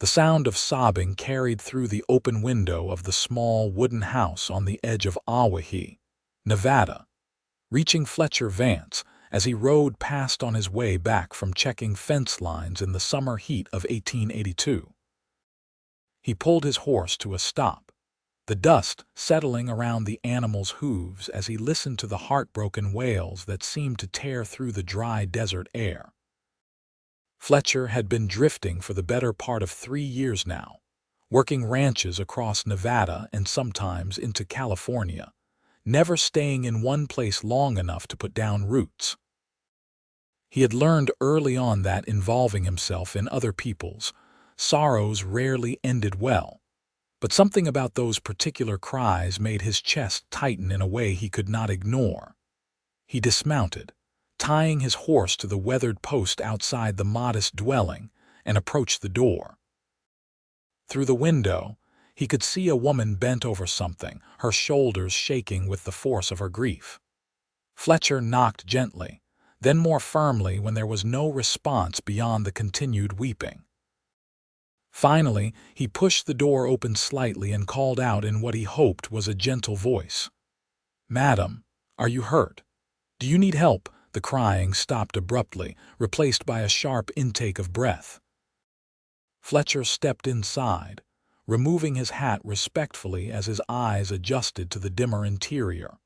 The sound of sobbing carried through the open window of the small wooden house on the edge of Awahi, Nevada, reaching Fletcher Vance as he rode past on his way back from checking fence lines in the summer heat of 1882. He pulled his horse to a stop, the dust settling around the animal's hooves as he listened to the heartbroken wails that seemed to tear through the dry desert air. Fletcher had been drifting for the better part of 3 years now, working ranches across Nevada and sometimes into California, never staying in one place long enough to put down roots. He had learned early on that involving himself in other people's sorrows rarely ended well, but something about those particular cries made his chest tighten in a way he could not ignore. He dismounted, tying his horse to the weathered post outside the modest dwelling, and approached the door. Through the window, he could see a woman bent over something, her shoulders shaking with the force of her grief. Fletcher knocked gently, then more firmly when there was no response beyond the continued weeping. Finally, he pushed the door open slightly and called out in what he hoped was a gentle voice. "Madam, are you hurt? Do you need help?" The crying stopped abruptly, replaced by a sharp intake of breath. Fletcher stepped inside, removing his hat respectfully as his eyes adjusted to the dimmer interior.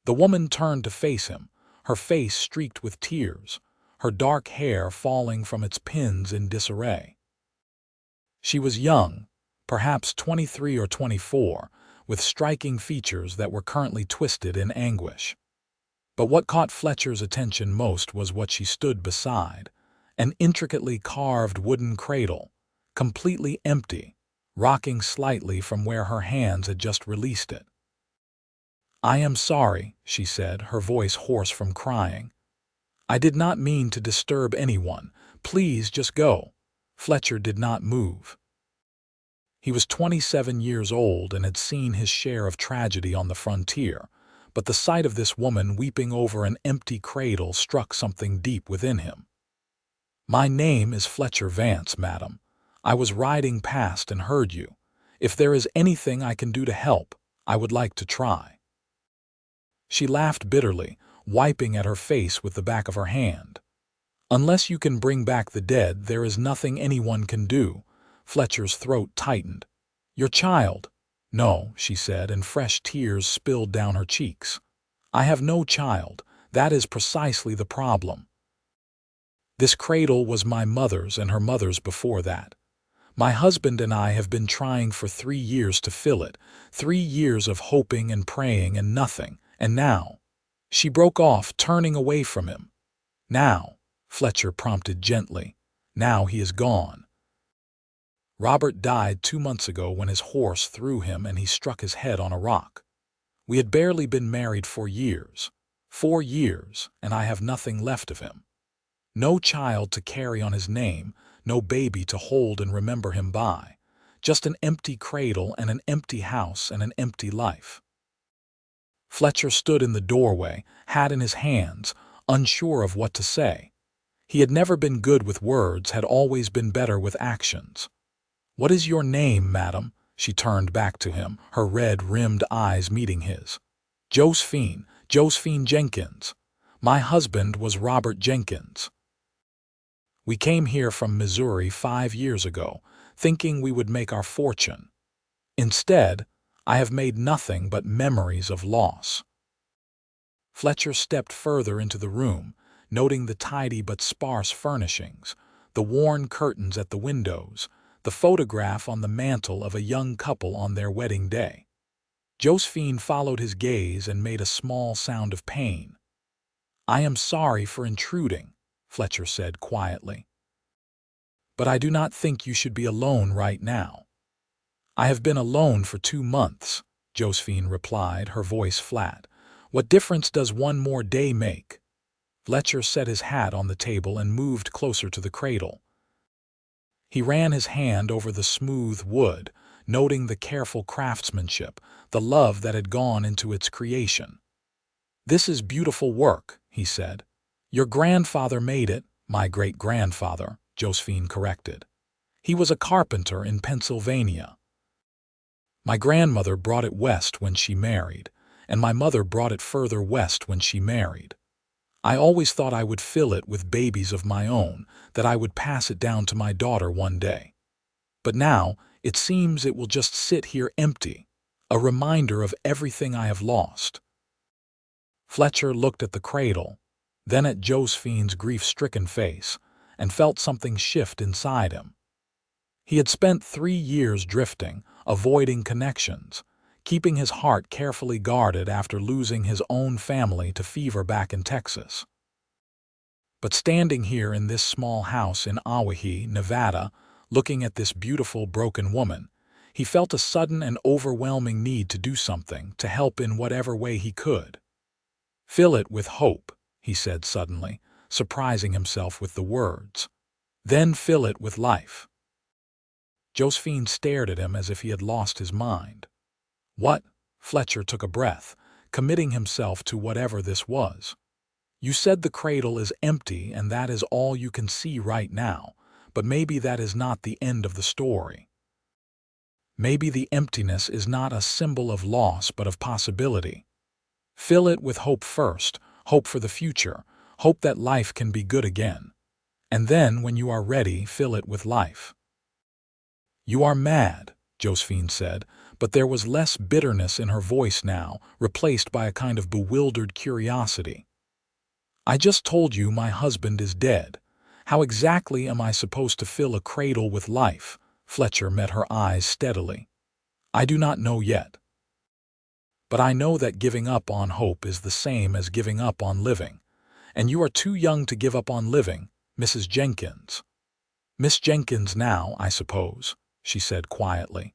The woman turned to face him, her face streaked with tears, her dark hair falling from its pins in disarray. She was young, perhaps 23 or 24, with striking features that were currently twisted in anguish. But what caught Fletcher's attention most was what she stood beside, an intricately carved wooden cradle, completely empty, rocking slightly from where her hands had just released it. "I am sorry," she said, her voice hoarse from crying. "I did not mean to disturb anyone. Please just go." Fletcher did not move. He was 27 years old and had seen his share of tragedy on the frontier, but the sight of this woman weeping over an empty cradle struck something deep within him. "My name is Fletcher Vance, madam. I was riding past and heard you. If there is anything I can do to help, I would like to try." She laughed bitterly, wiping at her face with the back of her hand. "Unless you can bring back the dead, there is nothing anyone can do." Fletcher's throat tightened. "Your child?" "No," she said, and fresh tears spilled down her cheeks. "I have no child. That is precisely the problem. This cradle was my mother's and her mother's before that. My husband and I have been trying for 3 years to fill it, 3 years of hoping and praying and nothing, and now—" She broke off, turning away from him. "Now," Fletcher prompted gently, "now he is gone. Robert died 2 months ago when his horse threw him and he struck his head on a rock. We had barely been married 4 years. 4 years, and I have nothing left of him. No child to carry on his name, no baby to hold and remember him by. Just an empty cradle and an empty house and an empty life." Fletcher stood in the doorway, hat in his hands, unsure of what to say. He had never been good with words, had always been better with actions. "What is your name, madam?" She turned back to him, her red-rimmed eyes meeting his. Josephine Jenkins. My husband was Robert Jenkins. We came here from Missouri 5 years ago, thinking we would make our fortune. Instead, I have made nothing but memories of loss." Fletcher stepped further into the room, noting the tidy but sparse furnishings, the worn curtains at the windows, the photograph on the mantel of a young couple on their wedding day. Josephine followed his gaze and made a small sound of pain. "I am sorry for intruding," Fletcher said quietly. "But I do not think you should be alone right now." "I have been alone for 2 months," Josephine replied, her voice flat. "What difference does one more day make?" Fletcher set his hat on the table and moved closer to the cradle. He ran his hand over the smooth wood, noting the careful craftsmanship, the love that had gone into its creation. "This is beautiful work," he said. "Your grandfather made it." "My great-grandfather," Josephine corrected. He was a carpenter in Pennsylvania. My grandmother brought it west when she married, and my mother brought it further west when she married. I always thought I would fill it with babies of my own, that I would pass it down to my daughter one day. But now, it seems it will just sit here empty, a reminder of everything I have lost. Fletcher looked at the cradle, then at Josephine's grief-stricken face, and felt something shift inside him. He had spent 3 years drifting, avoiding connections, keeping his heart carefully guarded after losing his own family to fever back in Texas. But standing here in this small house in Awahi, Nevada, looking at this beautiful broken woman, he felt a sudden and overwhelming need to do something to help in whatever way he could. "Fill it with hope," he said suddenly, surprising himself with the words. "Then fill it with life." Josephine stared at him as if he had lost his mind. "What?" Fletcher took a breath, committing himself to whatever this was. "You said the cradle is empty and that is all you can see right now, but maybe that is not the end of the story. Maybe the emptiness is not a symbol of loss but of possibility. Fill it with hope first, hope for the future, hope that life can be good again. And then, when you are ready, fill it with life." "You are mad," Josephine said, but there was less bitterness in her voice now, replaced by a kind of bewildered curiosity. "I just told you my husband is dead. How exactly am I supposed to fill a cradle with life?" Fletcher met her eyes steadily. "I do not know yet. But I know that giving up on hope is the same as giving up on living. And you are too young to give up on living, Mrs. Jenkins." "Miss Jenkins now, I suppose," she said quietly.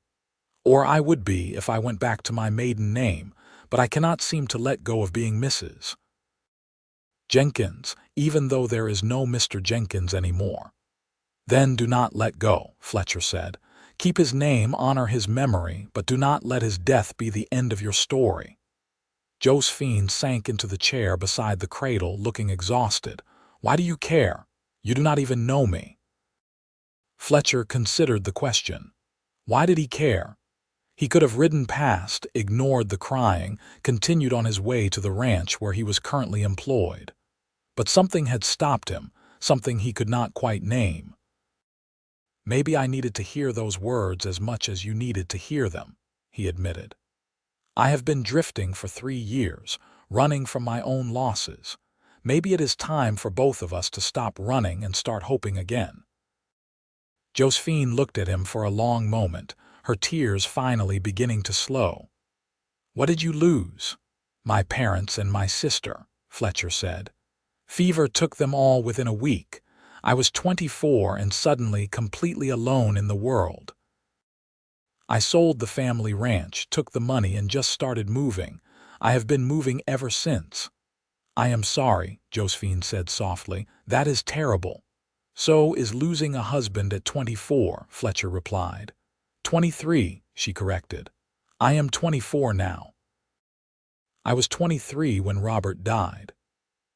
"Or I would be if I went back to my maiden name, but I cannot seem to let go of being Mrs. Jenkins, even though there is no Mr. Jenkins anymore." "Then do not let go," Fletcher said. "Keep his name, honor his memory, but do not let his death be the end of your story." Josephine sank into the chair beside the cradle, looking exhausted. "Why do you care? You do not even know me." Fletcher considered the question. Why did he care? He could have ridden past, ignored the crying, continued on his way to the ranch where he was currently employed. But something had stopped him, something he could not quite name. "Maybe I needed to hear those words as much as you needed to hear them," he admitted. "I have been drifting for 3 years, running from my own losses. Maybe it is time for both of us to stop running and start hoping again." Josephine looked at him for a long moment, her tears finally beginning to slow. "What did you lose?" "My parents and my sister," Fletcher said. "Fever took them all within a week. I was 24 and suddenly completely alone in the world. I sold the family ranch, took the money and just started moving. I have been moving ever since." "I am sorry," Josephine said softly. "That is terrible." "So is losing a husband at 24, Fletcher replied. 23, she corrected. "I am 24 now." "I was 23 when Robert died."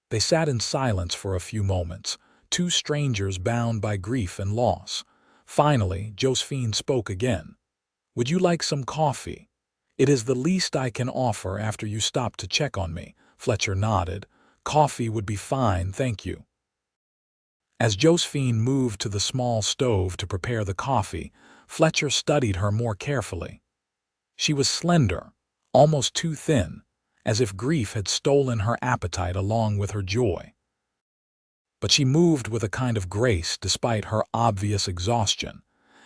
They sat in silence for a few moments, two strangers bound by grief and loss. Finally, Josephine spoke again. "Would you like some coffee?" "It is the least I can offer after you stopped to check on me," Fletcher nodded. "Coffee would be fine, thank you." As Josephine moved to the small stove to prepare the coffee, Fletcher studied her more carefully. She was slender, almost too thin, as if grief had stolen her appetite along with her joy. But she moved with a kind of grace despite her obvious exhaustion,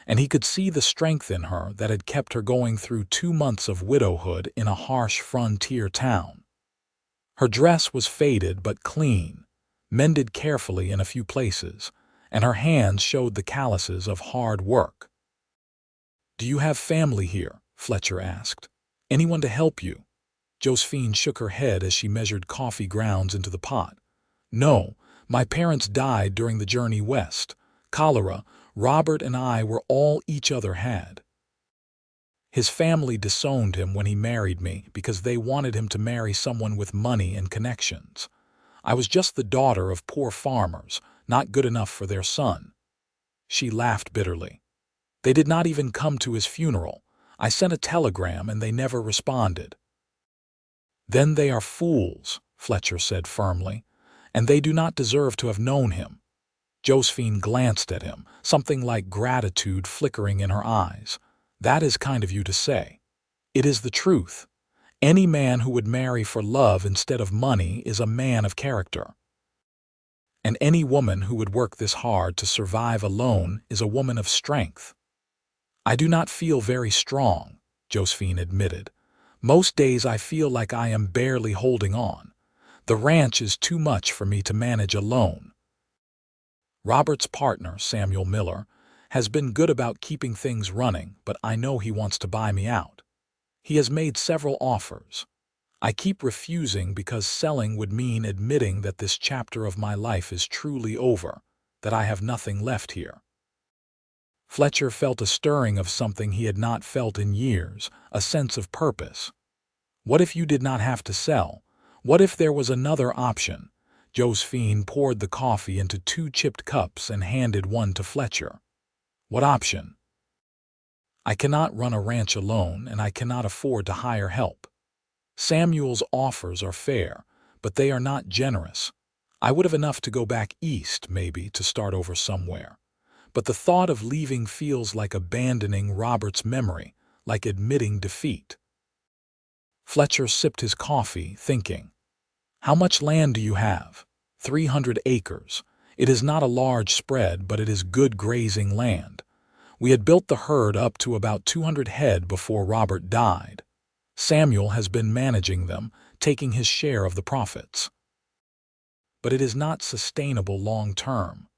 and he could see the strength in her that had kept her going through 2 months of widowhood in a harsh frontier town. Her dress was faded but clean, mended carefully in a few places, and her hands showed the calluses of hard work. "Do you have family here?" Fletcher asked. "Anyone to help you?" Josephine shook her head as she measured coffee grounds into the pot. "No, my parents died during the journey west. Cholera, Robert and I were all each other had. His family disowned him when he married me because they wanted him to marry someone with money and connections. I was just the daughter of poor farmers, not good enough for their son." She laughed bitterly. They did not even come to his funeral. I sent a telegram and they never responded. Then they are fools, Fletcher said firmly, and they do not deserve to have known him. Josephine glanced at him, something like gratitude flickering in her eyes. That is kind of you to say. It is the truth. Any man who would marry for love instead of money is a man of character. And any woman who would work this hard to survive alone is a woman of strength. I do not feel very strong, Josephine admitted. Most days I feel like I am barely holding on. The ranch is too much for me to manage alone. Robert's partner, Samuel Miller, has been good about keeping things running, but I know he wants to buy me out. He has made several offers. I keep refusing because selling would mean admitting that this chapter of my life is truly over, that I have nothing left here. Fletcher felt a stirring of something he had not felt in years, a sense of purpose. What if you did not have to sell? What if there was another option? Josephine poured the coffee into 2 chipped cups and handed one to Fletcher. What option? I cannot run a ranch alone, and I cannot afford to hire help. Samuel's offers are fair, but they are not generous. I would have enough to go back east, maybe, to start over somewhere. But the thought of leaving feels like abandoning Robert's memory, like admitting defeat. Fletcher sipped his coffee, thinking. How much land do you have? 300 acres. It is not a large spread, but it is good grazing land. We had built the herd up to about 200 head before Robert died. Samuel has been managing them, taking his share of the profits. But it is not sustainable long term.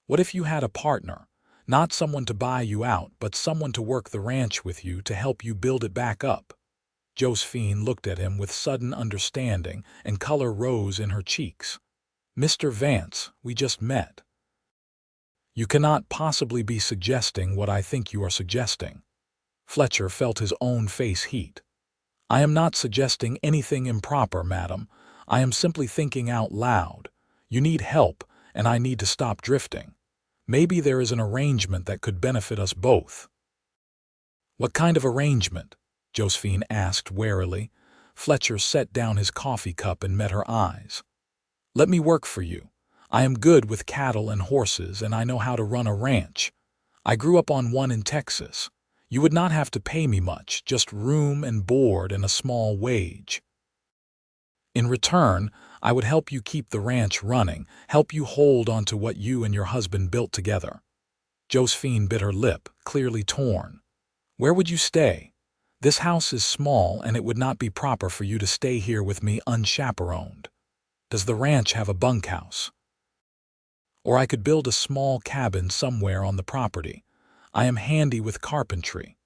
What if you had a partner, not someone to buy you out, but someone to work the ranch with you to help you build it back up? Josephine looked at him with sudden understanding, and color rose in her cheeks. Mr. Vance, we just met. You cannot possibly be suggesting what I think you are suggesting. Fletcher felt his own face heat. I am not suggesting anything improper, madam. I am simply thinking out loud. You need help, and I need to stop drifting. Maybe there is an arrangement that could benefit us both. What kind of arrangement? Josephine asked warily. Fletcher set down his coffee cup and met her eyes. Let me work for you. I am good with cattle and horses, and I know how to run a ranch. I grew up on one in Texas. You would not have to pay me much, just room and board and a small wage. In return, I would help you keep the ranch running, help you hold on to what you and your husband built together. Josephine bit her lip, clearly torn. Where would you stay? This house is small, and it would not be proper for you to stay here with me unchaperoned. Does the ranch have a bunkhouse? Or I could build a small cabin somewhere on the property. I am handy with carpentry.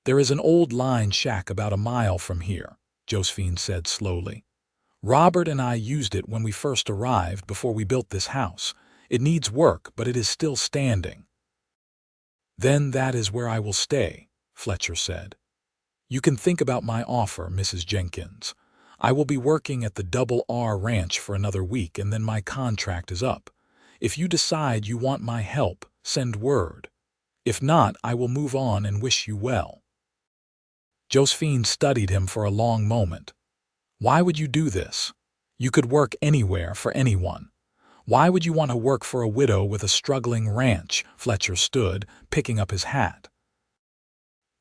There is an old line shack about a mile from here, Josephine said slowly. Robert and I used it when we first arrived before we built this house. It needs work, but it is still standing. Then that is where I will stay, Fletcher said. You can think about my offer, Mrs. Jenkins. I will be working at the Double R Ranch for another week, and then my contract is up. If you decide you want my help, send word. If not, I will move on and wish you well. Josephine studied him for a long moment. Why would you do this? You could work anywhere for anyone. Why would you want to work for a widow with a struggling ranch? Fletcher stood, picking up his hat.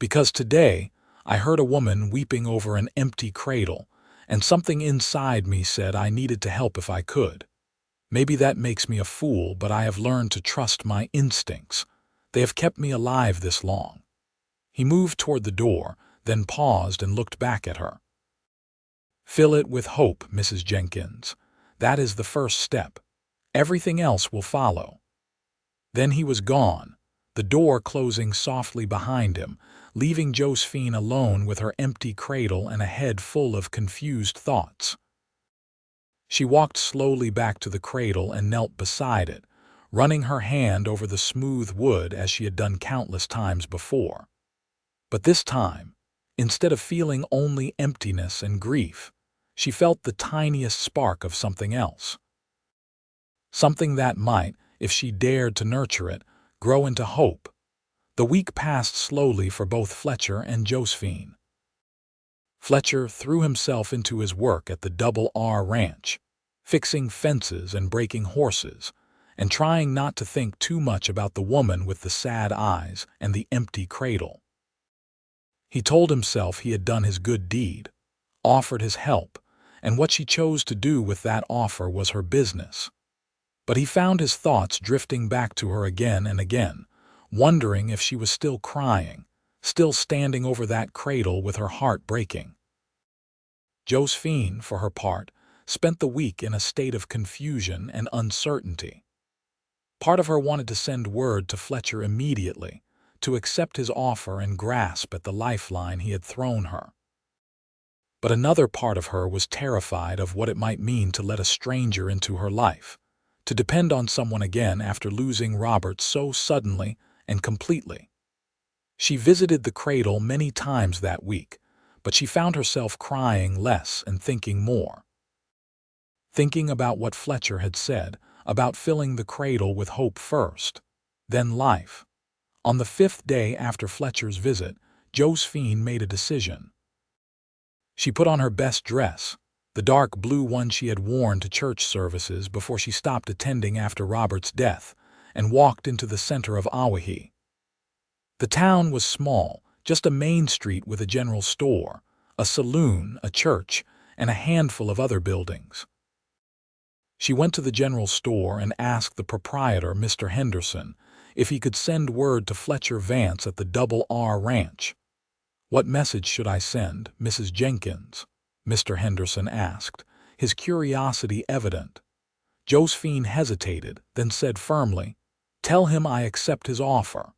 Because today, I heard a woman weeping over an empty cradle, and something inside me said I needed to help if I could. Maybe that makes me a fool, but I have learned to trust my instincts. They have kept me alive this long. He moved toward the door, then paused and looked back at her. Fill it with hope, Mrs. Jenkins. That is the first step. Everything else will follow. Then he was gone, the door closing softly behind him, leaving Josephine alone with her empty cradle and a head full of confused thoughts. She walked slowly back to the cradle and knelt beside it, running her hand over the smooth wood as she had done countless times before. But this time, instead of feeling only emptiness and grief, she felt the tiniest spark of something else. Something that might, if she dared to nurture it, grow into hope. The week passed slowly for both Fletcher and Josephine. Fletcher threw himself into his work at the Double R Ranch, fixing fences and breaking horses, and trying not to think too much about the woman with the sad eyes and the empty cradle. He told himself he had done his good deed, offered his help, and what she chose to do with that offer was her business. But he found his thoughts drifting back to her again and again, wondering if she was still crying, still standing over that cradle with her heart breaking. Josephine, for her part, spent the week in a state of confusion and uncertainty. Part of her wanted to send word to Fletcher immediately, to accept his offer and grasp at the lifeline he had thrown her. But another part of her was terrified of what it might mean to let a stranger into her life, to depend on someone again after losing Robert so suddenly and completely. She visited the cradle many times that week, but she found herself crying less and thinking more. Thinking about what Fletcher had said, about filling the cradle with hope first, then life. On the 5th day after Fletcher's visit, Josephine made a decision. She put on her best dress, the dark blue one she had worn to church services before she stopped attending after Robert's death, and walked into the center of Awahi. The town was small, just a main street with a general store, a saloon, a church, and a handful of other buildings. She went to the general store and asked the proprietor, Mr. Henderson, if he could send word to Fletcher Vance at the Double R Ranch. "What message should I send, Mrs. Jenkins?" Mr. Henderson asked, his curiosity evident. Josephine hesitated, then said firmly, "Tell him I accept his offer.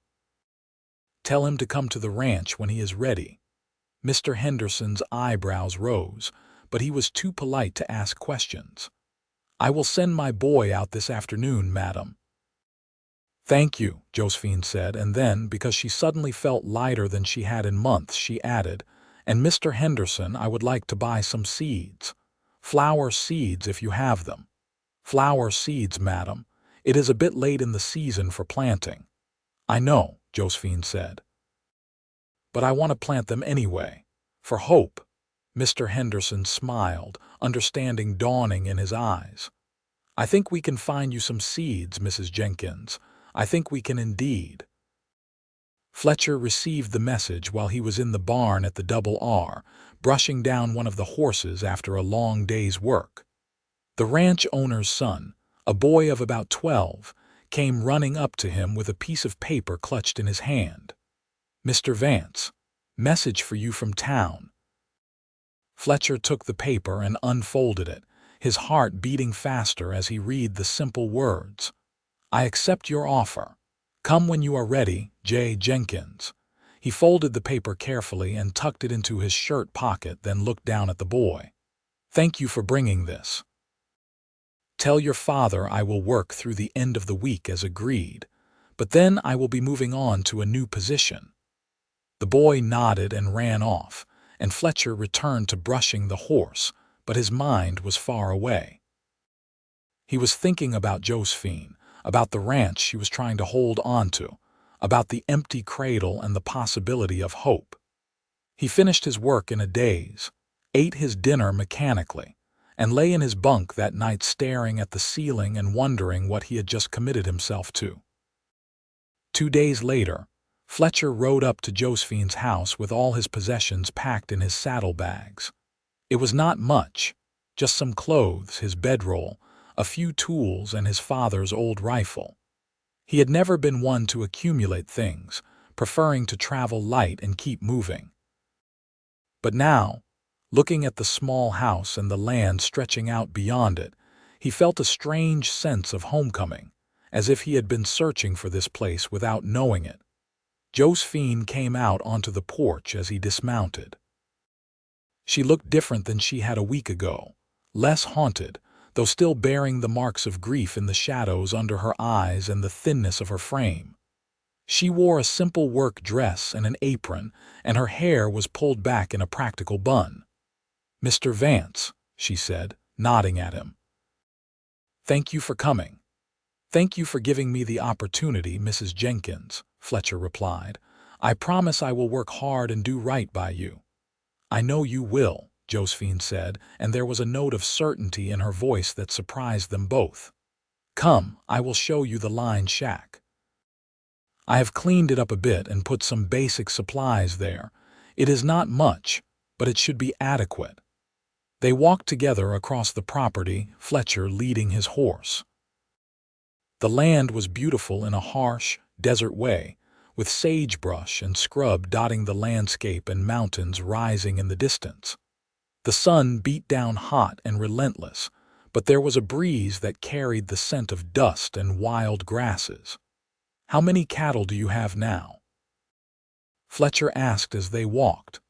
Tell him to come to the ranch when he is ready." Mr. Henderson's eyebrows rose, but he was too polite to ask questions. "I will send my boy out this afternoon, madam." "Thank you," Josephine said, and then, because she suddenly felt lighter than she had in months, she added, "And Mr. Henderson, I would like to buy some seeds. Flower seeds if you have them." "Flower seeds, madam. It is a bit late in the season for planting." "I know," Josephine said. "But I want to plant them anyway. For hope." Mr. Henderson smiled, understanding dawning in his eyes. "I think we can find you some seeds, Mrs. Jenkins. I think we can indeed." Fletcher received the message while he was in the barn at the Double R, brushing down one of the horses after a long day's work. The ranch owner's son, a boy of about 12, came running up to him with a piece of paper clutched in his hand. "Mr. Vance, message for you from town." Fletcher took the paper and unfolded it, his heart beating faster as he read the simple words. "I accept your offer. Come when you are ready, J. Jenkins." He folded the paper carefully and tucked it into his shirt pocket, then looked down at the boy. "Thank you for bringing this. Tell your father I will work through the end of the week as agreed, but then I will be moving on to a new position." The boy nodded and ran off, and Fletcher returned to brushing the horse, but his mind was far away. He was thinking about Josephine, about the ranch she was trying to hold on to, about the empty cradle and the possibility of hope. He finished his work in a daze, ate his dinner mechanically, and lay in his bunk that night staring at the ceiling and wondering what he had just committed himself to. 2 days later, Fletcher rode up to Josephine's house with all his possessions packed in his saddlebags. It was not much, just some clothes, his bedroll, a few tools, and his father's old rifle. He had never been one to accumulate things, preferring to travel light and keep moving. But now, looking at the small house and the land stretching out beyond it, he felt a strange sense of homecoming, as if he had been searching for this place without knowing it. Josephine came out onto the porch as he dismounted. She looked different than she had a week ago, less haunted, though still bearing the marks of grief in the shadows under her eyes and the thinness of her frame. She wore a simple work dress and an apron, and her hair was pulled back in a practical bun. "Mr. Vance," she said, nodding at him. "Thank you for coming. Thank you for giving me the opportunity, Mrs. Jenkins." Fletcher replied. "I promise I will work hard and do right by you." "I know you will," Josephine said, and there was a note of certainty in her voice that surprised them both. "Come, I will show you the line shack. I have cleaned it up a bit and put some basic supplies there. It is not much, but it should be adequate." They walked together across the property, Fletcher leading his horse. The land was beautiful in a harsh, desert way, with sagebrush and scrub dotting the landscape and mountains rising in the distance. The sun beat down hot and relentless, but there was a breeze that carried the scent of dust and wild grasses. "How many cattle do you have now?" Fletcher asked as they walked.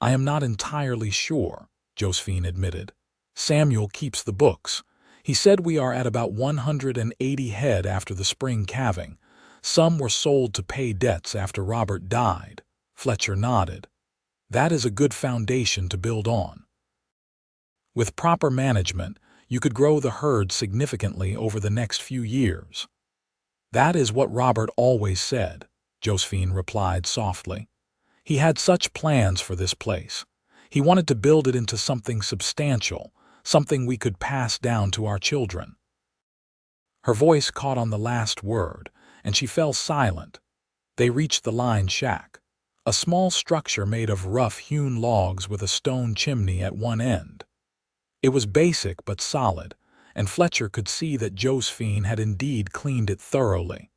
"I am not entirely sure," Josephine admitted. "Samuel keeps the books. He said we are at about 180 head after the spring calving. Some were sold to pay debts after Robert died." Fletcher nodded. "That is a good foundation to build on. With proper management, you could grow the herd significantly over the next few years." "That is what Robert always said," Josephine replied softly. "He had such plans for this place. He wanted to build it into something substantial, something we could pass down to our children." Her voice caught on the last word, and she fell silent. They reached the line shack, a small structure made of rough-hewn logs with a stone chimney at one end. It was basic but solid, and Fletcher could see that Josephine had indeed cleaned it thoroughly.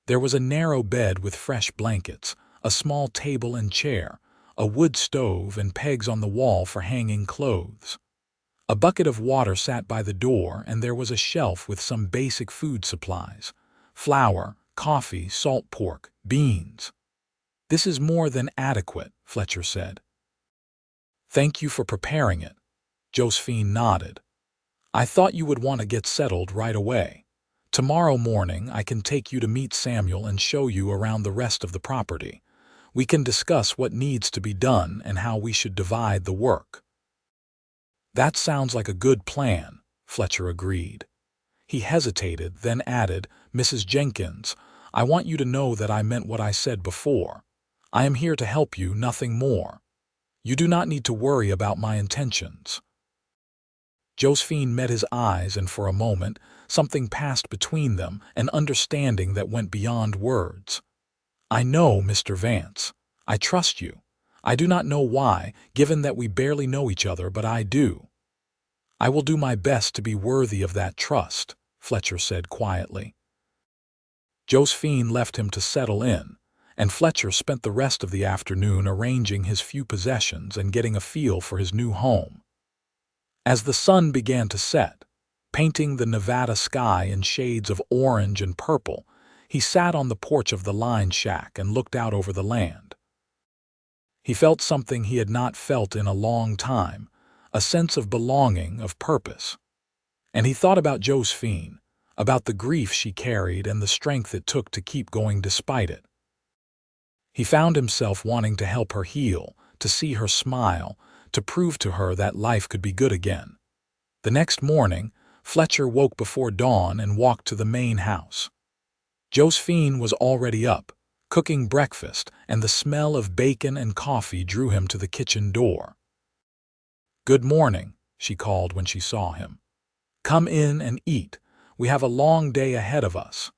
There was a narrow bed with fresh blankets, a small table and chair, a wood stove and pegs on the wall for hanging clothes. A bucket of water sat by the door, and there was a shelf with some basic food supplies: flour, coffee, salt pork, beans. "This is more than adequate," Fletcher said. "Thank you for preparing it." Josephine nodded. "I thought you would want to get settled right away. Tomorrow morning I can take you to meet Samuel and show you around the rest of the property. We can discuss what needs to be done and how we should divide the work." "That sounds like a good plan," Fletcher agreed. He hesitated, then added, "Mrs. Jenkins, I want you to know that I meant what I said before. I am here to help you, nothing more. You do not need to worry about my intentions." Josephine met his eyes, and for a moment, something passed between them, an understanding that went beyond words. "I know, Mr. Vance. I trust you. I do not know why, given that we barely know each other, but I do." "I will do my best to be worthy of that trust," Fletcher said quietly. Josephine left him to settle in, and Fletcher spent the rest of the afternoon arranging his few possessions and getting a feel for his new home. As the sun began to set, painting the Nevada sky in shades of orange and purple, he sat on the porch of the line shack and looked out over the land. He felt something he had not felt in a long time, a sense of belonging, of purpose. And he thought about Josephine, about the grief she carried and the strength it took to keep going despite it. He found himself wanting to help her heal, to see her smile, to prove to her that life could be good again. The next morning, Fletcher woke before dawn and walked to the main house. Josephine was already up, cooking breakfast, and the smell of bacon and coffee drew him to the kitchen door. "Good morning," she called when she saw him. "Come in and eat. We have a long day ahead of us."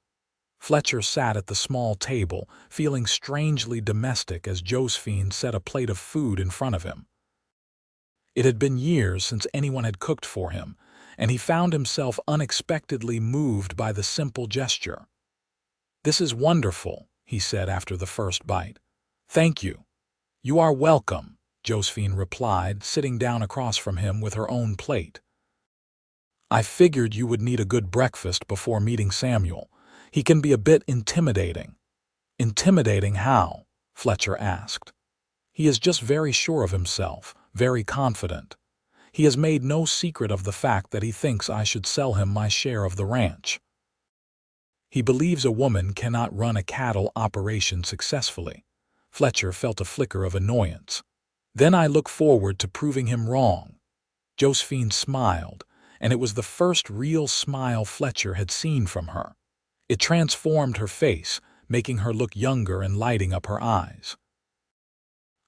Fletcher sat at the small table, feeling strangely domestic as Josephine set a plate of food in front of him. It had been years since anyone had cooked for him, and he found himself unexpectedly moved by the simple gesture. "This is wonderful," he said after the first bite. "Thank you." "You are welcome," Josephine replied, sitting down across from him with her own plate. "I figured you would need a good breakfast before meeting Samuel. He can be a bit intimidating." "Intimidating how?" Fletcher asked. "He is just very sure of himself, very confident. He has made no secret of the fact that he thinks I should sell him my share of the ranch. He believes a woman cannot run a cattle operation successfully." Fletcher felt a flicker of annoyance. "Then I look forward to proving him wrong." Josephine smiled, and it was the first real smile Fletcher had seen from her. It transformed her face, making her look younger and lighting up her eyes.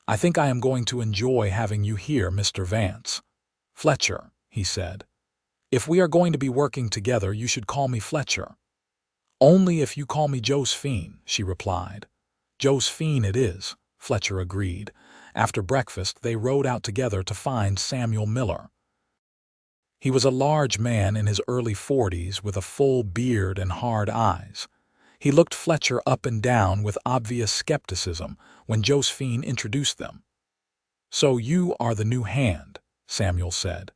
"I think I am going to enjoy having you here, Mr. Vance." "Fletcher," he said. "If we are going to be working together, you should call me Fletcher." "Only if you call me Josephine," she replied. "Josephine it is," Fletcher agreed. After breakfast, they rode out together to find Samuel Miller. He was a large man in his early 40s with a full beard and hard eyes. He looked Fletcher up and down with obvious skepticism when Josephine introduced them. "So you are the new hand," Samuel said.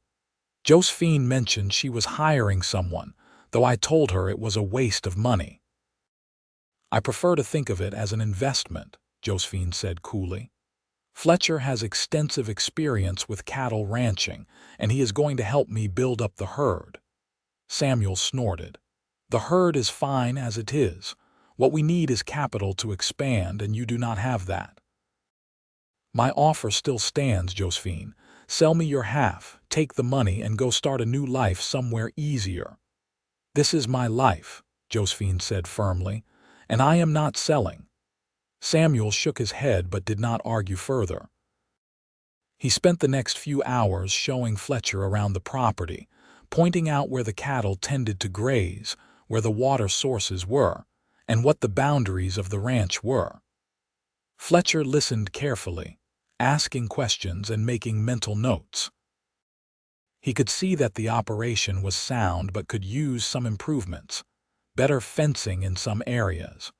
"Josephine mentioned she was hiring someone, though I told her it was a waste of money." "I prefer to think of it as an investment," Josephine said coolly. "Fletcher has extensive experience with cattle ranching, and he is going to help me build up the herd." Samuel snorted. "The herd is fine as it is. What we need is capital to expand, and you do not have that." "My offer still stands, Josephine. Sell me your half, take the money, and go start a new life somewhere easier." "This is my life," Josephine said firmly, "and I am not selling." Samuel shook his head but did not argue further. He spent the next few hours showing Fletcher around the property, pointing out where the cattle tended to graze, where the water sources were, and what the boundaries of the ranch were. Fletcher listened carefully, asking questions and making mental notes. He could see that the operation was sound but could use some improvements: better fencing in some areas,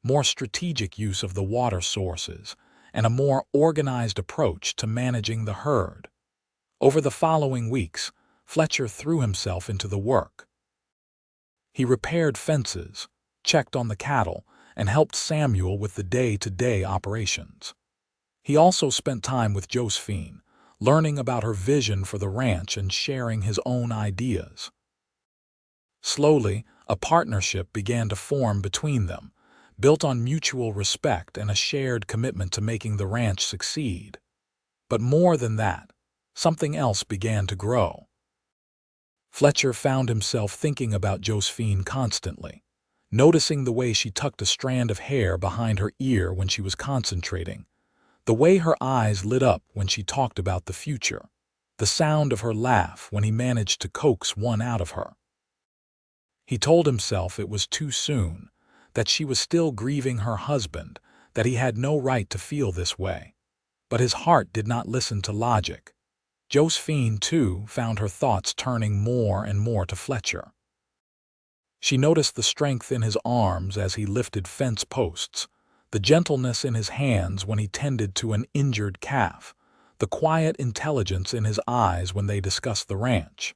more strategic use of the water sources, and a more organized approach to managing the herd. Over the following weeks, Fletcher threw himself into the work. He repaired fences, checked on the cattle, and helped Samuel with the day-to-day operations. He also spent time with Josephine, learning about her vision for the ranch and sharing his own ideas. Slowly, a partnership began to form between them, built on mutual respect and a shared commitment to making the ranch succeed. But more than that, something else began to grow. Fletcher found himself thinking about Josephine constantly, noticing the way she tucked a strand of hair behind her ear when she was concentrating, the way her eyes lit up when she talked about the future, the sound of her laugh when he managed to coax one out of her. He told himself it was too soon, that she was still grieving her husband, that he had no right to feel this way. But his heart did not listen to logic. Josephine, too, found her thoughts turning more and more to Fletcher. She noticed the strength in his arms as he lifted fence posts, the gentleness in his hands when he tended to an injured calf, the quiet intelligence in his eyes when they discussed the ranch.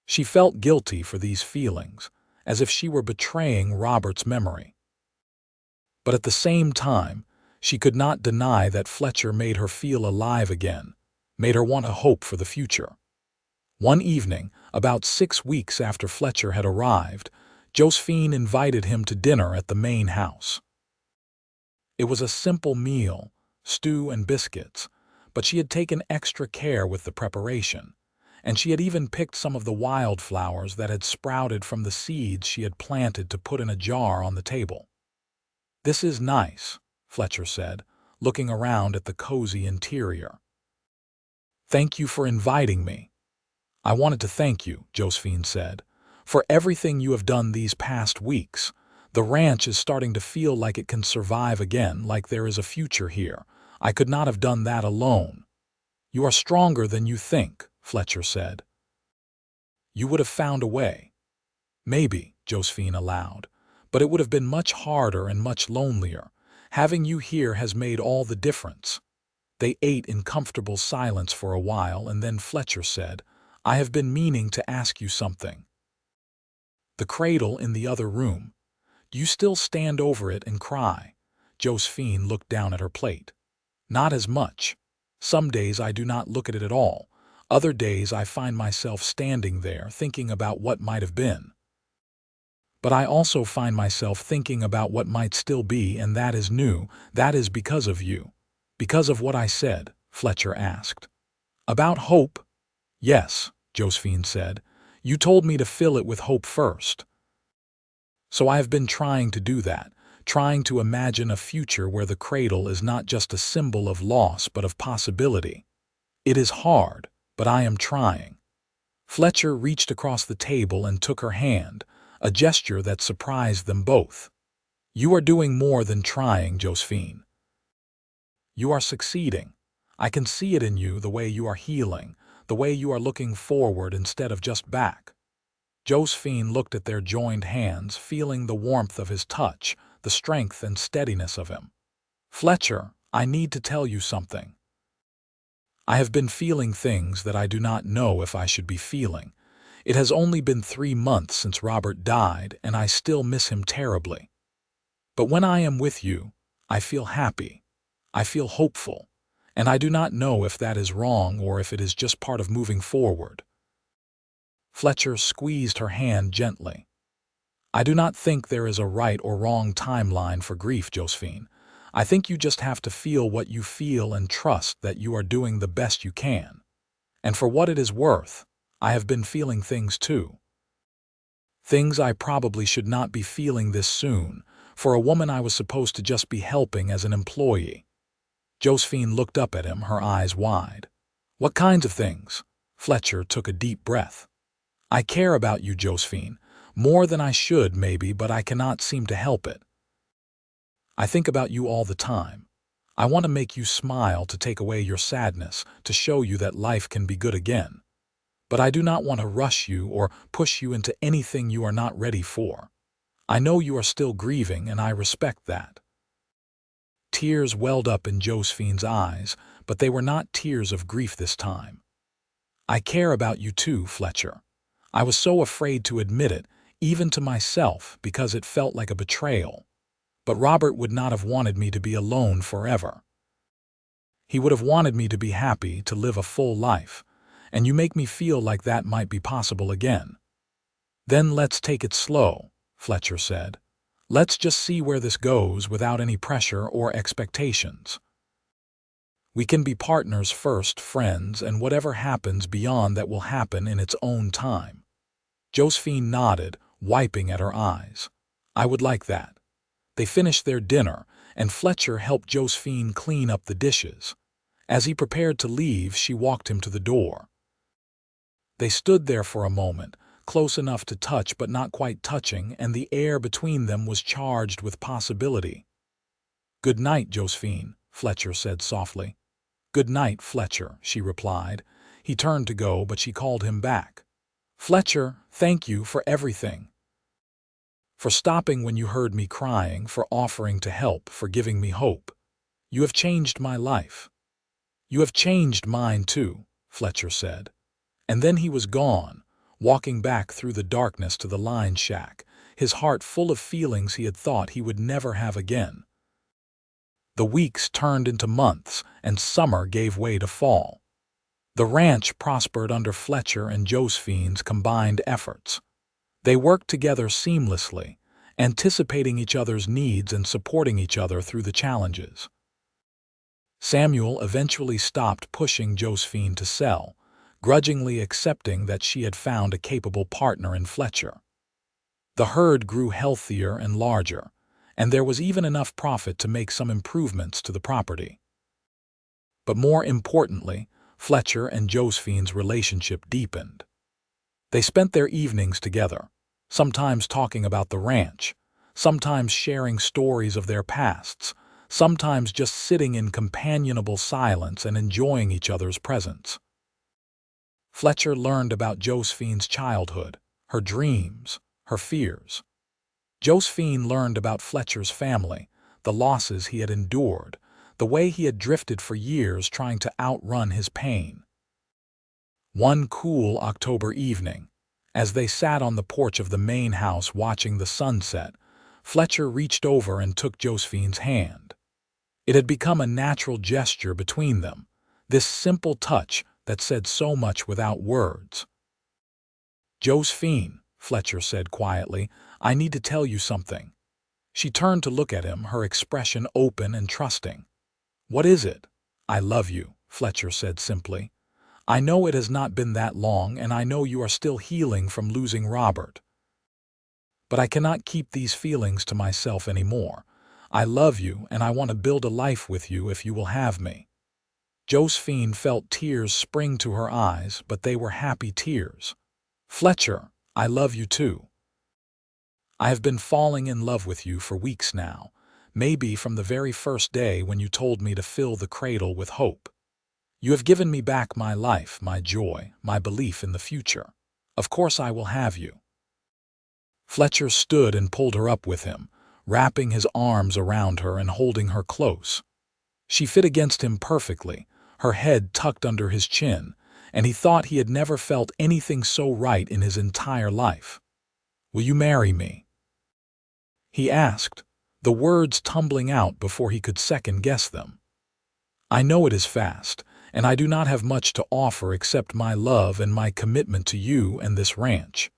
She felt guilty for these feelings, as if she were betraying Robert's memory. But at the same time, she could not deny that Fletcher made her feel alive again, made her want a hope for the future. One evening, about 6 weeks after Fletcher had arrived, Josephine invited him to dinner at the main house. It was a simple meal, stew and biscuits, but she had taken extra care with the preparation, and she had even picked some of the wildflowers that had sprouted from the seeds she had planted to put in a jar on the table. "This is nice," Fletcher said, looking around at the cozy interior. "Thank you for inviting me." "I wanted to thank you," Josephine said, "for everything you have done these past weeks. The ranch is starting to feel like it can survive again, like there is a future here. I could not have done that alone." "You are stronger than you think," Fletcher said. "You would have found a way." "Maybe," Josephine allowed, "but it would have been much harder and much lonelier. Having you here has made all the difference." They ate in comfortable silence for a while, and then Fletcher said, "I have been meaning to ask you something." "The cradle in the other room. Do you still stand over it and cry?" Josephine looked down at her plate. "Not as much. Some days I do not look at it at all. Other days I find myself standing there thinking about what might have been. But I also find myself thinking about what might still be, and that is new. That is because of you." "Because of what I said?" Fletcher asked. "About hope?" "Yes," Josephine said. "You told me to fill it with hope first. So I have been trying to do that, trying to imagine a future where the cradle is not just a symbol of loss but of possibility. It is hard, but I am trying. Fletcher reached across the table and took her hand, a gesture that surprised them both. You are doing more than trying, Josephine. You are succeeding. I can see it in you, the way you are healing, the way you are looking forward instead of just back. Josephine looked at their joined hands, feeling the warmth of his touch, the strength and steadiness of him. Fletcher, I need to tell you something. I have been feeling things that I do not know if I should be feeling. It has only been 3 months since Robert died, and I still miss him terribly. But when I am with you, I feel happy. I feel hopeful, and I do not know if that is wrong or if it is just part of moving forward. Fletcher squeezed her hand gently. I do not think there is a right or wrong timeline for grief, Josephine. I think you just have to feel what you feel and trust that you are doing the best you can. And for what it is worth, I have been feeling things too. Things I probably should not be feeling this soon, for a woman I was supposed to just be helping as an employee. Josephine looked up at him, her eyes wide. What kinds of things? Fletcher took a deep breath. I care about you, Josephine, more than I should maybe, but I cannot seem to help it. I think about you all the time. I want to make you smile, to take away your sadness, to show you that life can be good again. But I do not want to rush you or push you into anything you are not ready for. I know you are still grieving, and I respect that. Tears welled up in Josephine's eyes, but they were not tears of grief this time. I care about you too, Fletcher. I was so afraid to admit it, even to myself, because it felt like a betrayal. But Robert would not have wanted me to be alone forever. He would have wanted me to be happy, to live a full life, and you make me feel like that might be possible again. Then let's take it slow, Fletcher said. Let's just see where this goes without any pressure or expectations. We can be partners first, friends, and whatever happens beyond that will happen in its own time. Josephine nodded, wiping at her eyes. I would like that. They finished their dinner, and Fletcher helped Josephine clean up the dishes. As he prepared to leave, she walked him to the door. They stood there for a moment, close enough to touch but not quite touching, and the air between them was charged with possibility. Good night, Josephine, Fletcher said softly. Good night, Fletcher, she replied. He turned to go, but she called him back. Fletcher, thank you for everything. For stopping when you heard me crying, for offering to help, for giving me hope. You have changed my life. You have changed mine too, Fletcher said. And then he was gone, walking back through the darkness to the line shack, his heart full of feelings he had thought he would never have again. The weeks turned into months, and summer gave way to fall. The ranch prospered under Fletcher and Josephine's combined efforts. They worked together seamlessly, anticipating each other's needs and supporting each other through the challenges. Samuel eventually stopped pushing Josephine to sell, grudgingly accepting that she had found a capable partner in Fletcher. The herd grew healthier and larger, and there was even enough profit to make some improvements to the property. But more importantly, Fletcher and Josephine's relationship deepened. They spent their evenings together, sometimes talking about the ranch, sometimes sharing stories of their pasts, sometimes just sitting in companionable silence and enjoying each other's presence. Fletcher learned about Josephine's childhood, her dreams, her fears. Josephine learned about Fletcher's family, the losses he had endured, the way he had drifted for years trying to outrun his pain. One cool October evening, as they sat on the porch of the main house watching the sunset, Fletcher reached over and took Josephine's hand. It had become a natural gesture between them, this simple touch that said so much without words. Josephine, Fletcher said quietly, I need to tell you something. She turned to look at him, her expression open and trusting. What is it? I love you, Fletcher said simply. I know it has not been that long, and I know you are still healing from losing Robert. But I cannot keep these feelings to myself anymore. I love you, and I want to build a life with you if you will have me." Josephine felt tears spring to her eyes, but they were happy tears. "Fletcher, I love you too. I have been falling in love with you for weeks now, maybe from the very first day when you told me to fill the cradle with hope. You have given me back my life, my joy, my belief in the future. Of course I will have you." Fletcher stood and pulled her up with him, wrapping his arms around her and holding her close. She fit against him perfectly, her head tucked under his chin, and he thought he had never felt anything so right in his entire life. "Will you marry me?" he asked, the words tumbling out before he could second-guess them. "I know it is fast, and I do not have much to offer except my love and my commitment to you and this ranch.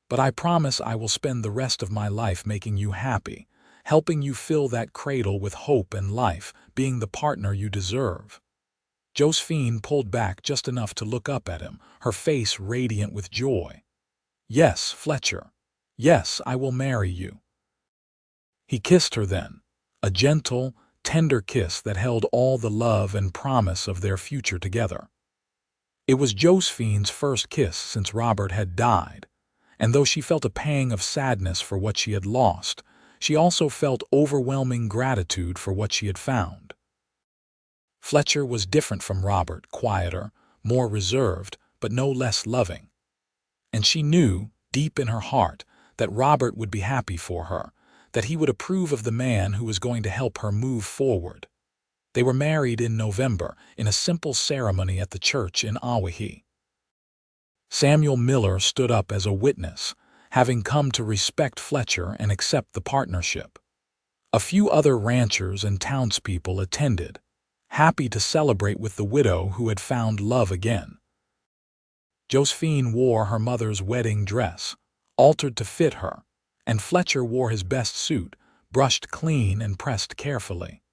But I promise I will spend the rest of my life making you happy, helping you fill that cradle with hope and life, being the partner you deserve." Josephine pulled back just enough to look up at him, her face radiant with joy. "Yes, Fletcher. Yes, I will marry you." He kissed her then, a gentle, tender kiss that held all the love and promise of their future together. It was Josephine's first kiss since Robert had died, and though she felt a pang of sadness for what she had lost, she also felt overwhelming gratitude for what she had found. Fletcher was different from Robert, quieter, more reserved, but no less loving. And she knew, deep in her heart, that Robert would be happy for her, that he would approve of the man who was going to help her move forward. They were married in November, in a simple ceremony at the church in Awahi. Samuel Miller stood up as a witness, having come to respect Fletcher and accept the partnership. A few other ranchers and townspeople attended, happy to celebrate with the widow who had found love again. Josephine wore her mother's wedding dress, altered to fit her, and Fletcher wore his best suit, brushed clean and pressed carefully.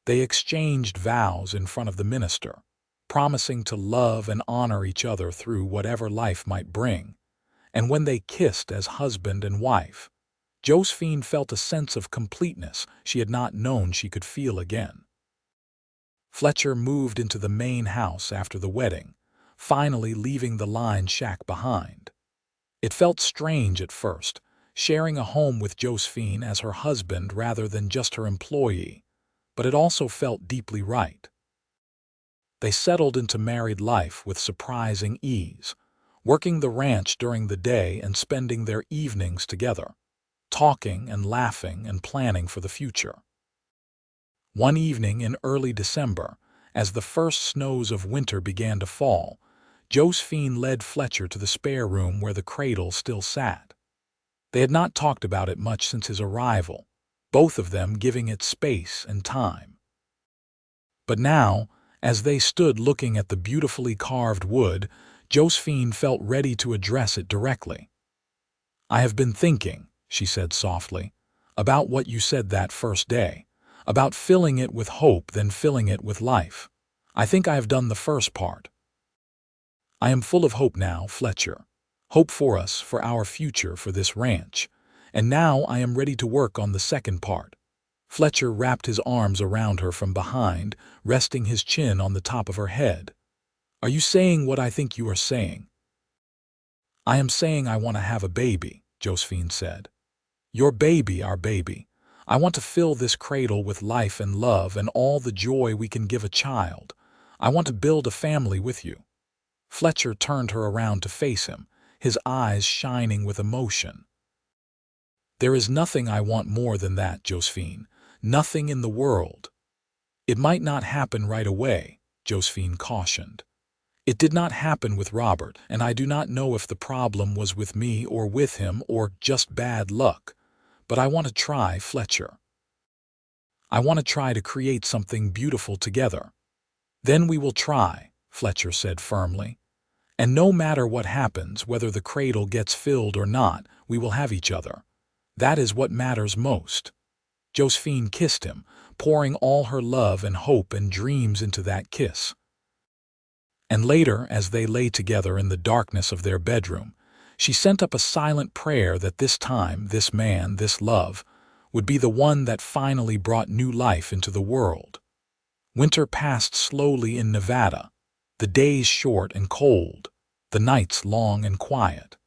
They exchanged vows in front of the minister, promising to love and honor each other through whatever life might bring, and when they kissed as husband and wife, Josephine felt a sense of completeness she had not known she could feel again. Fletcher moved into the main house after the wedding, finally leaving the line shack behind. It felt strange at first, sharing a home with Josephine as her husband rather than just her employee, but it also felt deeply right. They settled into married life with surprising ease, working the ranch during the day and spending their evenings together, talking and laughing and planning for the future. One evening in early December, as the first snows of winter began to fall, Josephine led Fletcher to the spare room where the cradle still sat. They had not talked about it much since his arrival, both of them giving it space and time. But now, as they stood looking at the beautifully carved wood, Josephine felt ready to address it directly. "I have been thinking," she said softly, "about what you said that first day, about filling it with hope, then filling it with life. I think I have done the first part. I am full of hope now, Fletcher. Hope for us, for our future, for this ranch. And now I am ready to work on the second part." Fletcher wrapped his arms around her from behind, resting his chin on the top of her head. "Are you saying what I think you are saying?" "I am saying I want to have a baby," Josephine said. "Your baby, our baby. I want to fill this cradle with life and love and all the joy we can give a child. I want to build a family with you." Fletcher turned her around to face him, his eyes shining with emotion. "There is nothing I want more than that, Josephine. Nothing in the world." "It might not happen right away," Josephine cautioned. "It did not happen with Robert, and I do not know if the problem was with me or with him or just bad luck. But I want to try, Fletcher. I want to try to create something beautiful together." "Then we will try," Fletcher said firmly. "And no matter what happens, whether the cradle gets filled or not, we will have each other. That is what matters most." Josephine kissed him, pouring all her love and hope and dreams into that kiss. And later, as they lay together in the darkness of their bedroom, she sent up a silent prayer that this time, this man, this love, would be the one that finally brought new life into the world. Winter passed slowly in Nevada, the days short and cold, the nights long and quiet.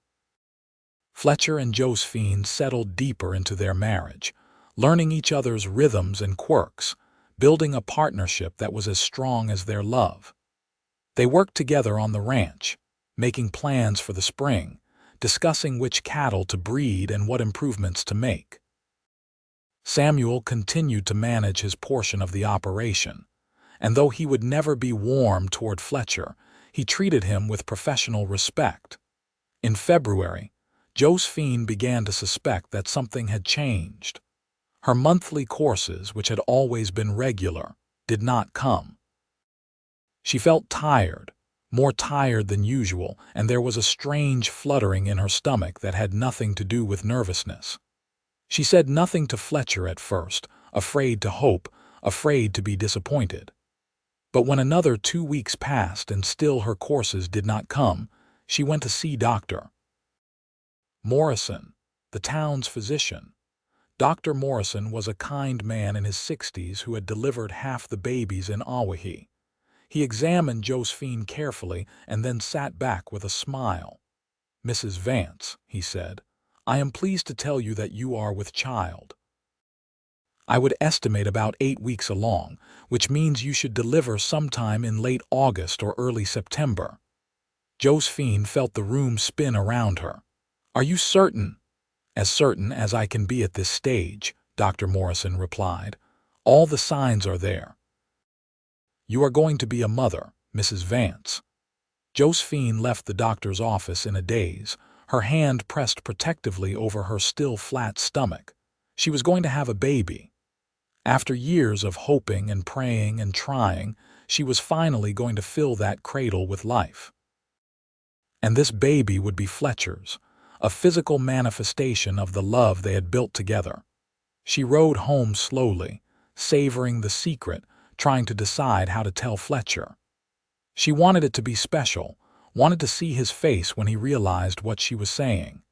Fletcher and Josephine settled deeper into their marriage, learning each other's rhythms and quirks, building a partnership that was as strong as their love. They worked together on the ranch, making plans for the spring, discussing which cattle to breed and what improvements to make. Samuel continued to manage his portion of the operation, and though he would never be warm toward Fletcher, he treated him with professional respect. In February, Josephine began to suspect that something had changed. Her monthly courses, which had always been regular, did not come. She felt tired, more tired than usual, and there was a strange fluttering in her stomach that had nothing to do with nervousness. She said nothing to Fletcher at first, afraid to hope, afraid to be disappointed. But when another 2 weeks passed and still her courses did not come, she went to see Dr. Morrison, the town's physician. Dr. Morrison was a kind man in his 60s who had delivered half the babies in Awahi. He examined Josephine carefully and then sat back with a smile. "Mrs. Vance," he said, "I am pleased to tell you that you are with child. I would estimate about 8 weeks along, which means you should deliver sometime in late August or early September." Josephine felt the room spin around her. "Are you certain?" "As certain as I can be at this stage," Dr. Morrison replied. "All the signs are there. You are going to be a mother, Mrs. Vance." Josephine left the doctor's office in a daze, her hand pressed protectively over her still flat stomach. She was going to have a baby. After years of hoping and praying and trying, she was finally going to fill that cradle with life. And this baby would be Fletcher's, a physical manifestation of the love they had built together. She rode home slowly, savoring the secret, trying to decide how to tell Fletcher. She wanted it to be special, wanted to see his face when he realized what she was saying.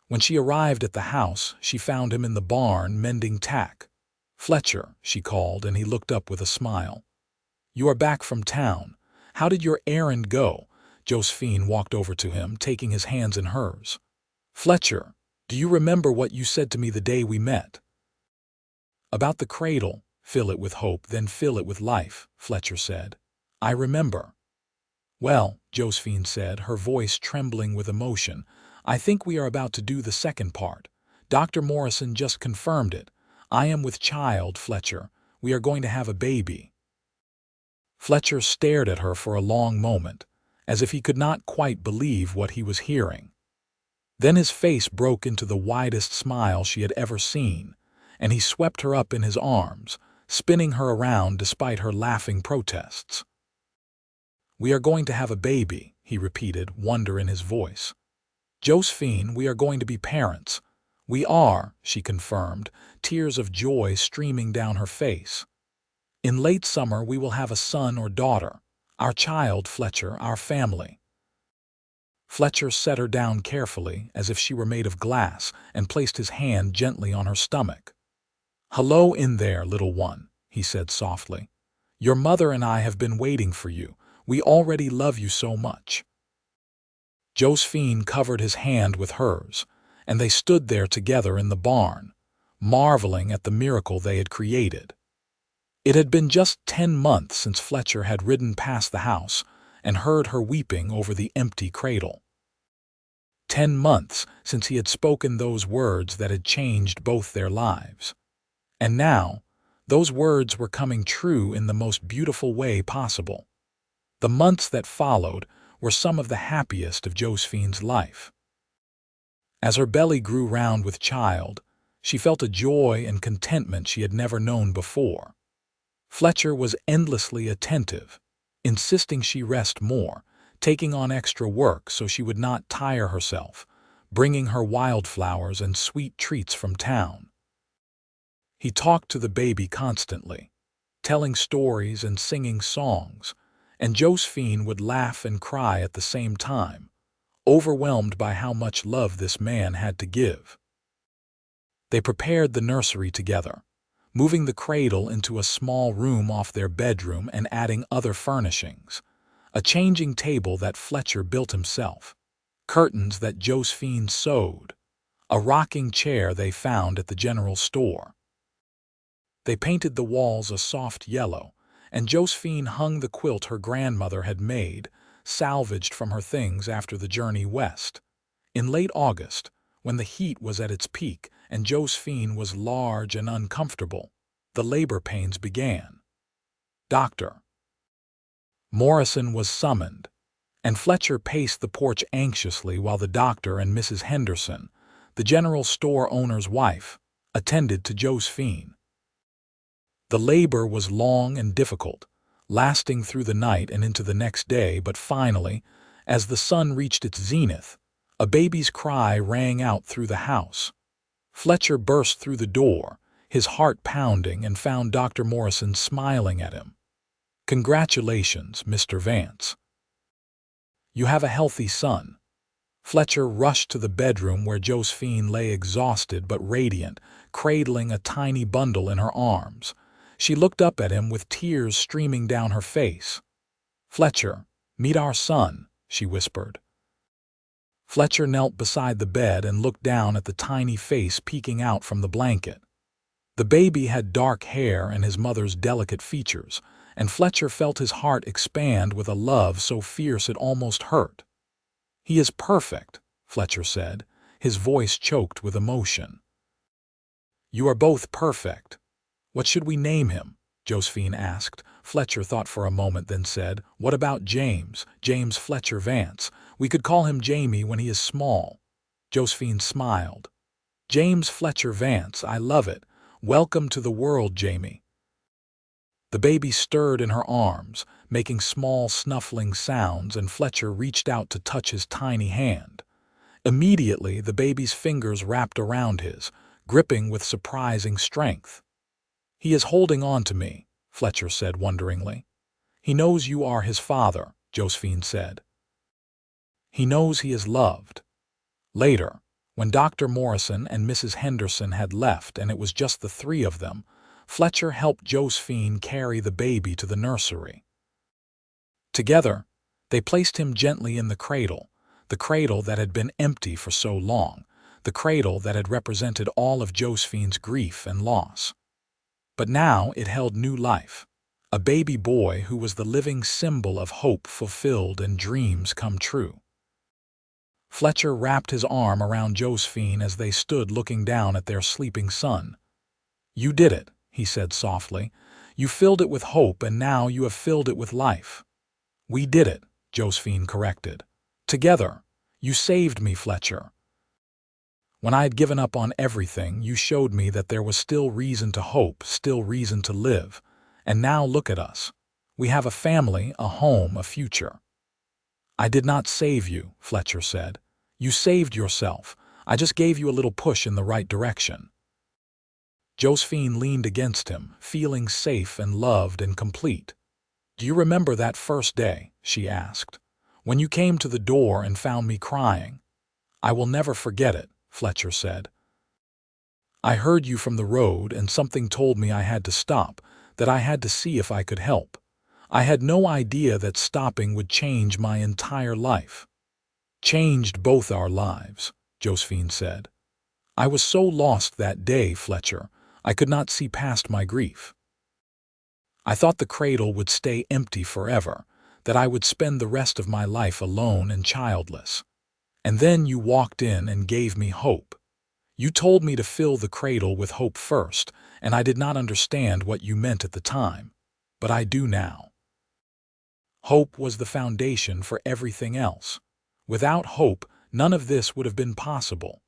When she arrived at the house, she found him in the barn mending tack. "Fletcher," she called, and he looked up with a smile. "You are back from town. How did your errand go?" Josephine walked over to him, taking his hands in hers. "Fletcher, do you remember what you said to me the day we met?" "About the cradle, fill it with hope, then fill it with life," Fletcher said. "I remember." "Well," Josephine said, her voice trembling with emotion, "I think we are about to do the second part. Dr. Morrison just confirmed it. I am with child, Fletcher. We are going to have a baby." Fletcher stared at her for a long moment, as if he could not quite believe what he was hearing. Then his face broke into the widest smile she had ever seen, and he swept her up in his arms, spinning her around despite her laughing protests. "We are going to have a baby," he repeated, wonder in his voice. "Josephine, we are going to be parents." "We are," she confirmed, tears of joy streaming down her face. "In late summer we will have a son or daughter. Our child, Fletcher, our family." Fletcher set her down carefully, as if she were made of glass, and placed his hand gently on her stomach. "Hello in there, little one," he said softly. "Your mother and I have been waiting for you. We already love you so much." Josephine covered his hand with hers, and they stood there together in the barn, marveling at the miracle they had created. It had been just 10 months since Fletcher had ridden past the house and heard her weeping over the empty cradle. 10 months since he had spoken those words that had changed both their lives. And now, those words were coming true in the most beautiful way possible. The months that followed were some of the happiest of Josephine's life. As her belly grew round with child, she felt a joy and contentment she had never known before. Fletcher was endlessly attentive, insisting she rest more, taking on extra work so she would not tire herself, bringing her wildflowers and sweet treats from town. He talked to the baby constantly, telling stories and singing songs, and Josephine would laugh and cry at the same time, overwhelmed by how much love this man had to give. They prepared the nursery together, moving the cradle into a small room off their bedroom and adding other furnishings. A changing table that Fletcher built himself, curtains that Josephine sewed, a rocking chair they found at the general store. They painted the walls a soft yellow, and Josephine hung the quilt her grandmother had made, salvaged from her things after the journey west. In late August, when the heat was at its peak and Josephine was large and uncomfortable, the labor pains began. Dr. Morrison was summoned, and Fletcher paced the porch anxiously while the doctor and Mrs. Henderson, the general store owner's wife, attended to Josephine. The labor was long and difficult, lasting through the night and into the next day, but finally, as the sun reached its zenith, a baby's cry rang out through the house. Fletcher burst through the door, his heart pounding, and found Dr. Morrison smiling at him. "Congratulations, Mr. Vance. You have a healthy son." Fletcher rushed to the bedroom where Josephine lay exhausted but radiant, cradling a tiny bundle in her arms. She looked up at him with tears streaming down her face. "Fletcher, meet our son," she whispered. Fletcher knelt beside the bed and looked down at the tiny face peeking out from the blanket. The baby had dark hair and his mother's delicate features, and Fletcher felt his heart expand with a love so fierce it almost hurt. "He is perfect," Fletcher said, his voice choked with emotion. "You are both perfect. What should we name him?" Josephine asked. Fletcher thought for a moment, then said, "What about James? James Fletcher Vance. We could call him Jamie when he is small." Josephine smiled. "James Fletcher Vance, I love it. Welcome to the world, Jamie." The baby stirred in her arms, making small snuffling sounds, and Fletcher reached out to touch his tiny hand. Immediately, the baby's fingers wrapped around his, gripping with surprising strength. "He is holding on to me," Fletcher said wonderingly. "He knows you are his father," Josephine said. "He knows he is loved." Later, when Dr. Morrison and Mrs. Henderson had left and it was just the three of them, Fletcher helped Josephine carry the baby to the nursery. Together, they placed him gently in the cradle that had been empty for so long, the cradle that had represented all of Josephine's grief and loss. But now it held new life, a baby boy who was the living symbol of hope fulfilled and dreams come true. Fletcher wrapped his arm around Josephine as they stood looking down at their sleeping son. "You did it," he said softly. "You filled it with hope, and now you have filled it with life." "We did it," Josephine corrected. "Together. You saved me, Fletcher. When I had given up on everything, you showed me that there was still reason to hope, still reason to live. And now look at us. We have a family, a home, a future." "I did not save you," Fletcher said. "You saved yourself. I just gave you a little push in the right direction." Josephine leaned against him, feeling safe and loved and complete. "Do you remember that first day?" she asked. "When you came to the door and found me crying?" "I will never forget it," Fletcher said. "I heard you from the road, and something told me I had to stop, that I had to see if I could help. I had no idea that stopping would change my entire life." "Changed both our lives," Josephine said. "I was so lost that day, Fletcher. I could not see past my grief. I thought the cradle would stay empty forever, that I would spend the rest of my life alone and childless. And then you walked in and gave me hope. You told me to fill the cradle with hope first, and I did not understand what you meant at the time, but I do now. Hope was the foundation for everything else. Without hope, none of this would have been possible."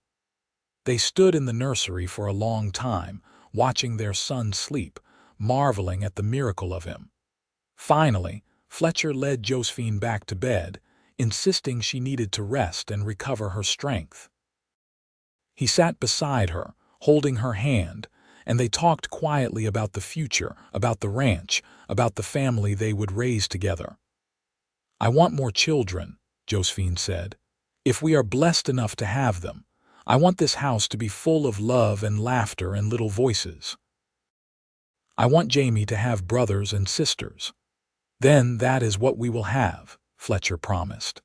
They stood in the nursery for a long time, watching their son sleep, marveling at the miracle of him. Finally, Fletcher led Josephine back to bed, insisting she needed to rest and recover her strength. He sat beside her, holding her hand, and they talked quietly about the future, about the ranch, about the family they would raise together. "I want more children," Josephine said. "If we are blessed enough to have them, I want this house to be full of love and laughter and little voices. I want Jamie to have brothers and sisters. Then that is what we will have, Fletcher promised.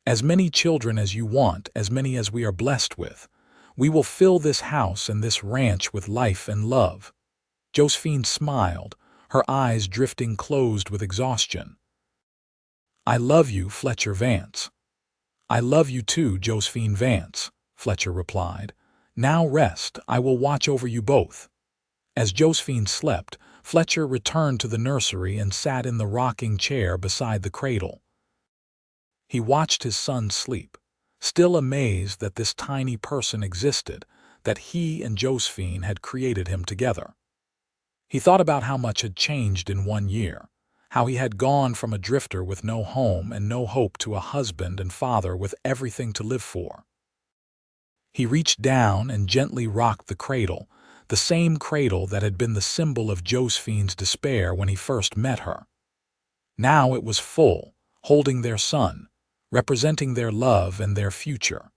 As many children as you want, as many as we are blessed with. We will fill this house and this ranch with life and love. Josephine smiled, her eyes drifting closed with exhaustion. I love you, Fletcher Vance. I love you too, Josephine Vance, Fletcher replied. Now rest, I will watch over you both. As Josephine slept, Fletcher returned to the nursery and sat in the rocking chair beside the cradle. He watched his son sleep, still amazed that this tiny person existed, that he and Josephine had created him together. He thought about how much had changed in 1 year, how he had gone from a drifter with no home and no hope to a husband and father with everything to live for. He reached down and gently rocked the cradle, the same cradle that had been the symbol of Josephine's despair when he first met her. Now it was full, holding their son, representing their love and their future.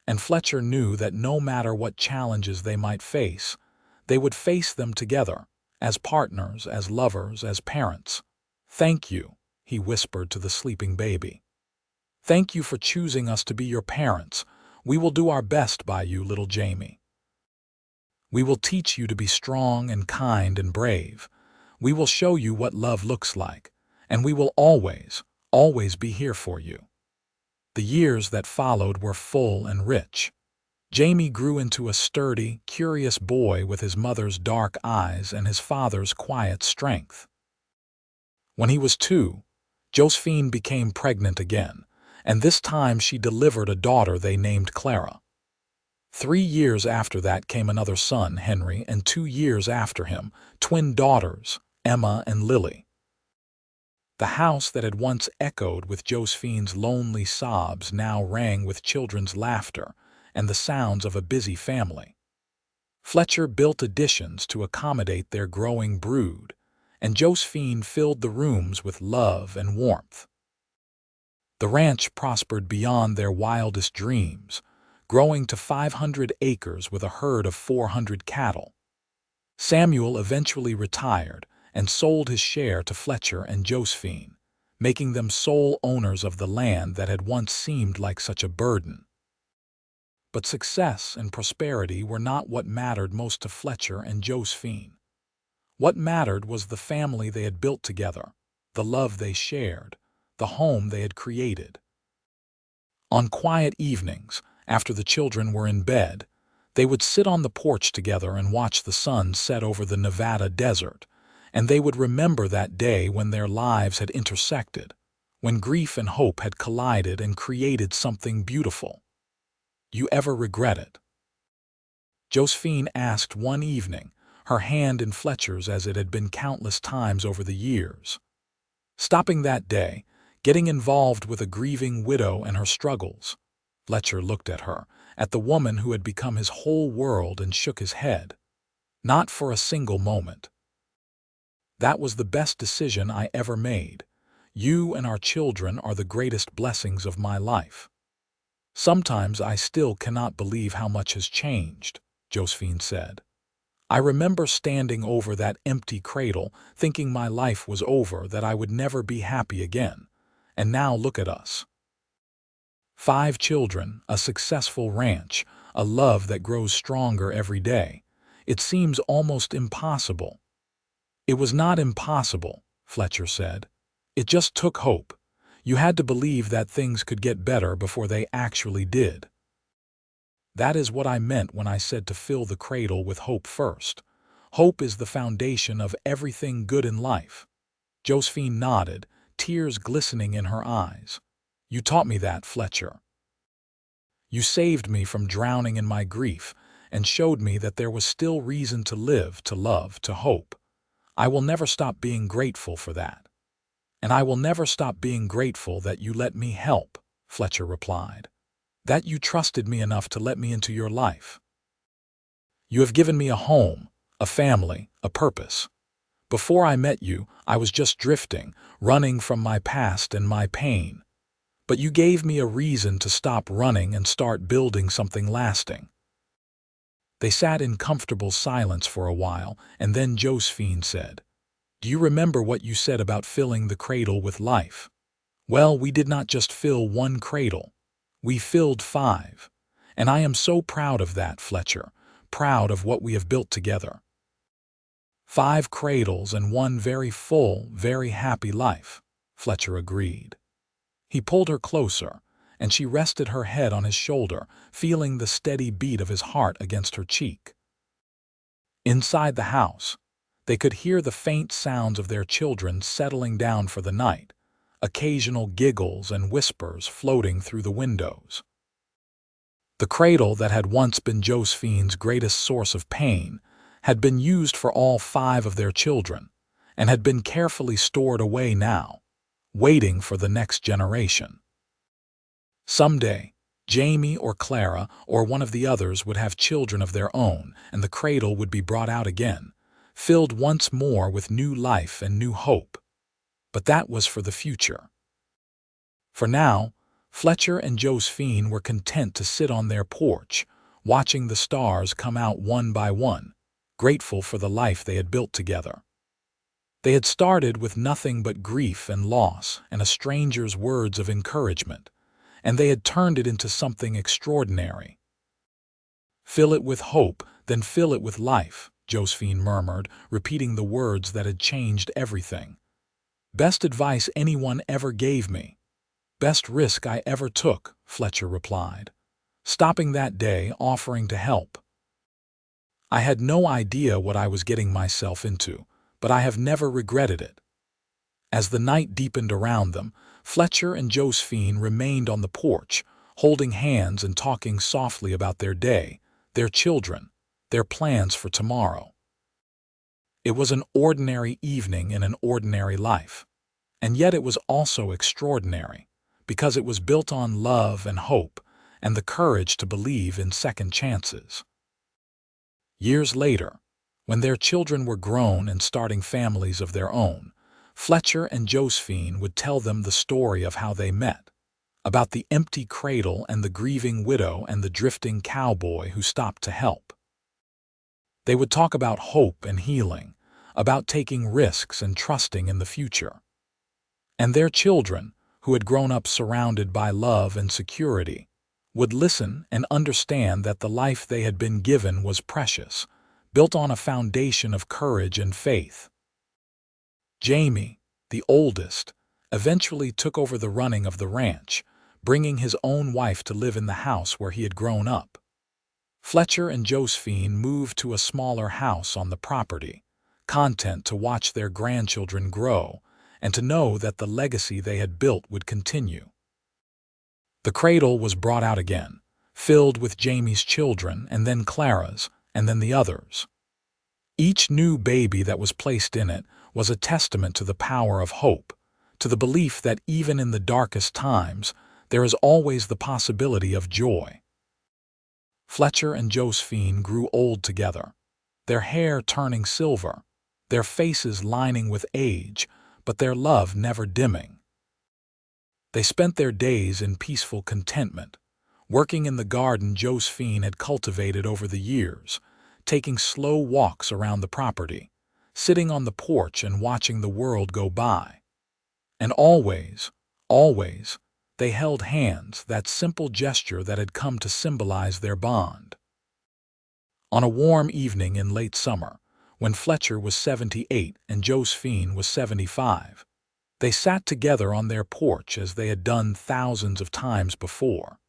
And Fletcher knew that no matter what challenges they might face, they would face them together, as partners, as lovers, as parents. Thank you, he whispered to the sleeping baby. Thank you for choosing us to be your parents. We will do our best by you, little Jamie. We will teach you to be strong and kind and brave. We will show you what love looks like, and we will always be here for you. The years that followed were full and rich. Jamie grew into a sturdy, curious boy with his mother's dark eyes and his father's quiet strength. When he was 2, Josephine became pregnant again, and this time she delivered a daughter they named Clara. 3 years after that came another son, Henry, and 2 years after him, twin daughters, Emma and Lily. The house that had once echoed with Josephine's lonely sobs now rang with children's laughter and the sounds of a busy family. Fletcher built additions to accommodate their growing brood, and Josephine filled the rooms with love and warmth. The ranch prospered beyond their wildest dreams, growing to 500 acres with a herd of 400 cattle. Samuel eventually retired and sold his share to Fletcher and Josephine, making them sole owners of the land that had once seemed like such a burden. But success and prosperity were not what mattered most to Fletcher and Josephine. What mattered was the family they had built together, the love they shared, the home they had created. On quiet evenings, after the children were in bed, they would sit on the porch together and watch the sun set over the Nevada desert, and they would remember that day when their lives had intersected, when grief and hope had collided and created something beautiful. You ever regret it? Josephine asked one evening, her hand in Fletcher's as it had been countless times over the years. Stopping that day, getting involved with a grieving widow and her struggles, Fletcher looked at her, at the woman who had become his whole world, and shook his head. Not for a single moment. That was the best decision I ever made. You and our children are the greatest blessings of my life. Sometimes I still cannot believe how much has changed, Josephine said. I remember standing over that empty cradle, thinking my life was over, that I would never be happy again. And now look at us. 5 children, a successful ranch, a love that grows stronger every day. It seems almost impossible. It was not impossible, Fletcher said. It just took hope. You had to believe that things could get better before they actually did. That is what I meant when I said to fill the cradle with hope first. Hope is the foundation of everything good in life. Josephine nodded, tears glistening in her eyes. You taught me that, Fletcher. You saved me from drowning in my grief and showed me that there was still reason to live, to love, to hope. I will never stop being grateful for that. And I will never stop being grateful that you let me help, Fletcher replied. That you trusted me enough to let me into your life. You have given me a home, a family, a purpose. Before I met you, I was just drifting, running from my past and my pain. but you gave me a reason to stop running and start building something lasting." They sat in comfortable silence for a while, and then Josephine said, "Do you remember what you said about filling the cradle with life? Well, we did not just fill one cradle. We filled 5. And I am so proud of that, Fletcher, proud of what we have built together. 5 cradles and one very full, very happy life," Fletcher agreed. He pulled her closer, and she rested her head on his shoulder, feeling the steady beat of his heart against her cheek. Inside the house, they could hear the faint sounds of their children settling down for the night, occasional giggles and whispers floating through the windows. The cradle that had once been Josephine's greatest source of pain had been used for all 5 of their children and had been carefully stored away now, waiting for the next generation. Someday, Jamie or Clara or one of the others would have children of their own, and the cradle would be brought out again, filled once more with new life and new hope. But that was for the future. For now, Fletcher and Josephine were content to sit on their porch, watching the stars come out one by one, grateful for the life they had built together. They had started with nothing but grief and loss and a stranger's words of encouragement, and they had turned it into something extraordinary. "Fill it with hope, then fill it with life," Josephine murmured, repeating the words that had changed everything. "Best advice anyone ever gave me. Best risk I ever took," Fletcher replied, stopping that day, offering to help. "I had no idea what I was getting myself into, but I have never regretted it." As the night deepened around them, Fletcher and Josephine remained on the porch, holding hands and talking softly about their day, their children, their plans for tomorrow. It was an ordinary evening in an ordinary life, and yet it was also extraordinary, because it was built on love and hope and the courage to believe in second chances. Years later, when their children were grown and starting families of their own, Fletcher and Josephine would tell them the story of how they met, about the empty cradle and the grieving widow and the drifting cowboy who stopped to help. They would talk about hope and healing, about taking risks and trusting in the future. And their children, who had grown up surrounded by love and security, would listen and understand that the life they had been given was precious, built on a foundation of courage and faith. Jamie, the oldest, eventually took over the running of the ranch, bringing his own wife to live in the house where he had grown up. Fletcher and Josephine moved to a smaller house on the property, content to watch their grandchildren grow and to know that the legacy they had built would continue. The cradle was brought out again, filled with Jamie's children and then Clara's and then the others. Each new baby that was placed in it was a testament to the power of hope, to the belief that even in the darkest times, there is always the possibility of joy. Fletcher and Josephine grew old together, their hair turning silver, their faces lining with age, but their love never dimming. They spent their days in peaceful contentment, working in the garden Josephine had cultivated over the years, taking slow walks around the property, sitting on the porch and watching the world go by. And always, always, they held hands, that simple gesture that had come to symbolize their bond. On a warm evening in late summer, when Fletcher was 78 and Josephine was 75, they sat together on their porch as they had done thousands of times before.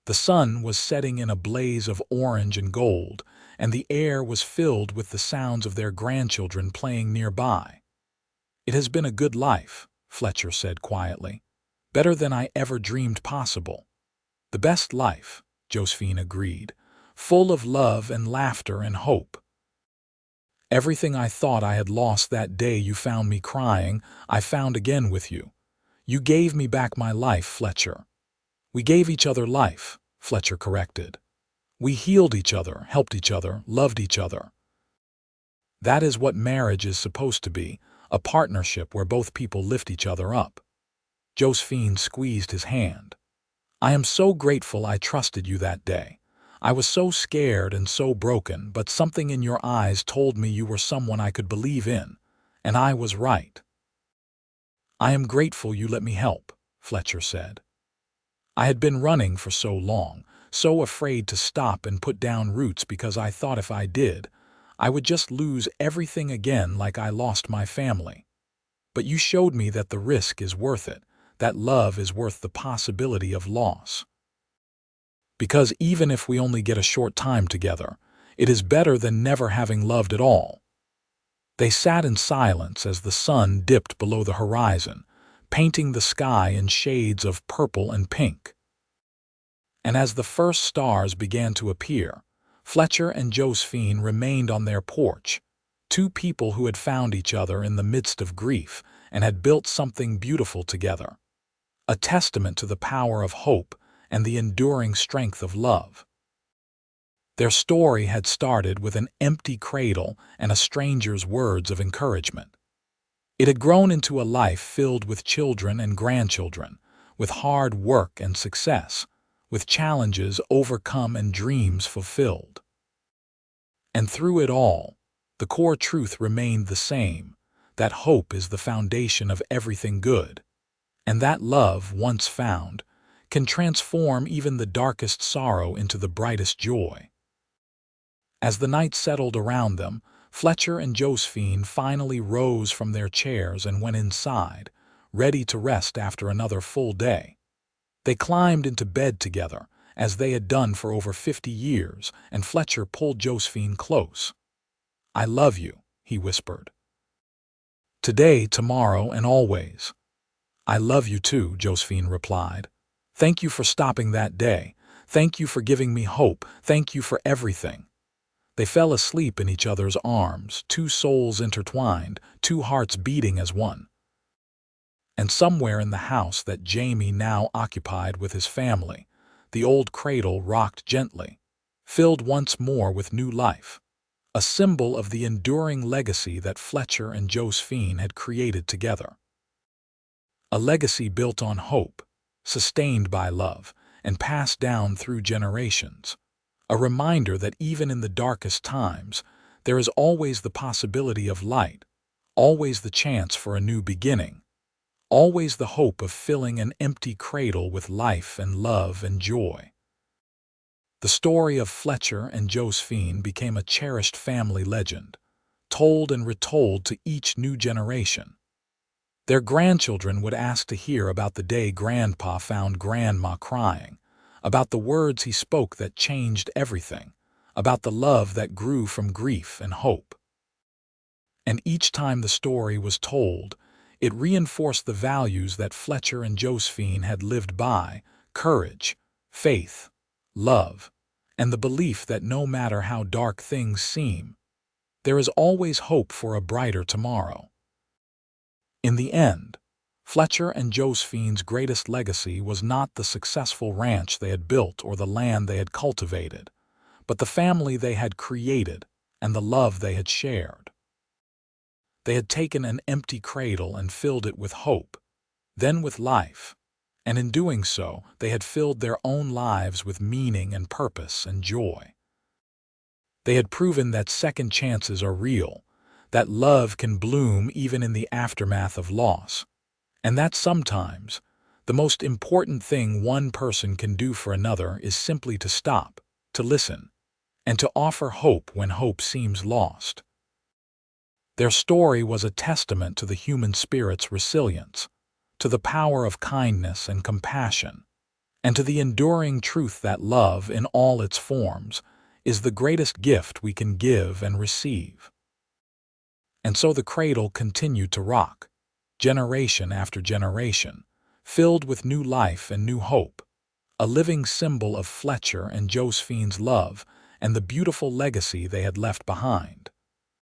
The sun was setting in a blaze of orange and gold, and the air was filled with the sounds of their grandchildren playing nearby. "It has been a good life," Fletcher said quietly. "Better than I ever dreamed possible." "The best life," Josephine agreed, "full of love and laughter and hope. Everything I thought I had lost that day you found me crying, I found again with you. You gave me back my life, Fletcher." "We gave each other life," Fletcher corrected. "We healed each other, helped each other, loved each other." That is what marriage is supposed to be, a partnership where both people lift each other up. Josephine squeezed his hand. "I am so grateful I trusted you that day. I was so scared and so broken, but something in your eyes told me you were someone I could believe in, and I was right." "I am grateful you let me help," Fletcher said. "I had been running for so long, so afraid to stop and put down roots because I thought if I did, I would just lose everything again like I lost my family. But you showed me that the risk is worth it, that love is worth the possibility of loss. Because even if we only get a short time together, it is better than never having loved at all." They sat in silence as the sun dipped below the horizon, painting the sky in shades of purple and pink. And as the first stars began to appear, Fletcher and Josephine remained on their porch, two people who had found each other in the midst of grief and had built something beautiful together, a testament to the power of hope and the enduring strength of love. Their story had started with an empty cradle and a stranger's words of encouragement. It had grown into a life filled with children and grandchildren, with hard work and success, with challenges overcome and dreams fulfilled. And through it all, the core truth remained the same, that hope is the foundation of everything good, and that love, once found, can transform even the darkest sorrow into the brightest joy. As the night settled around them, Fletcher and Josephine finally rose from their chairs and went inside, ready to rest after another full day. They climbed into bed together, as they had done for over 50 years, and Fletcher pulled Josephine close. "I love you," he whispered. "Today, tomorrow, and always." "I love you too," Josephine replied. "Thank you for stopping that day. Thank you for giving me hope. Thank you for everything." They fell asleep in each other's arms, two souls intertwined, two hearts beating as one. And somewhere in the house that Jamie now occupied with his family, the old cradle rocked gently, filled once more with new life, a symbol of the enduring legacy that Fletcher and Josephine had created together. A legacy built on hope, sustained by love, and passed down through generations. A reminder that even in the darkest times, there is always the possibility of light, always the chance for a new beginning, always the hope of filling an empty cradle with life and love and joy. The story of Fletcher and Josephine became a cherished family legend, told and retold to each new generation. Their grandchildren would ask to hear about the day Grandpa found Grandma crying, about the words he spoke that changed everything, about the love that grew from grief and hope. And each time the story was told, it reinforced the values that Fletcher and Josephine had lived by: courage, faith, love, and the belief that no matter how dark things seem, there is always hope for a brighter tomorrow. In the end, Fletcher and Josephine's greatest legacy was not the successful ranch they had built or the land they had cultivated, but the family they had created and the love they had shared. They had taken an empty cradle and filled it with hope, then with life, and in doing so, they had filled their own lives with meaning and purpose and joy. They had proven that second chances are real, that love can bloom even in the aftermath of loss, and that sometimes the most important thing one person can do for another is simply to stop, to listen, and to offer hope when hope seems lost. Their story was a testament to the human spirit's resilience, to the power of kindness and compassion, and to the enduring truth that love, in all its forms, is the greatest gift we can give and receive. And so the cradle continued to rock, generation after generation, filled with new life and new hope, a living symbol of Fletcher and Josephine's love and the beautiful legacy they had left behind.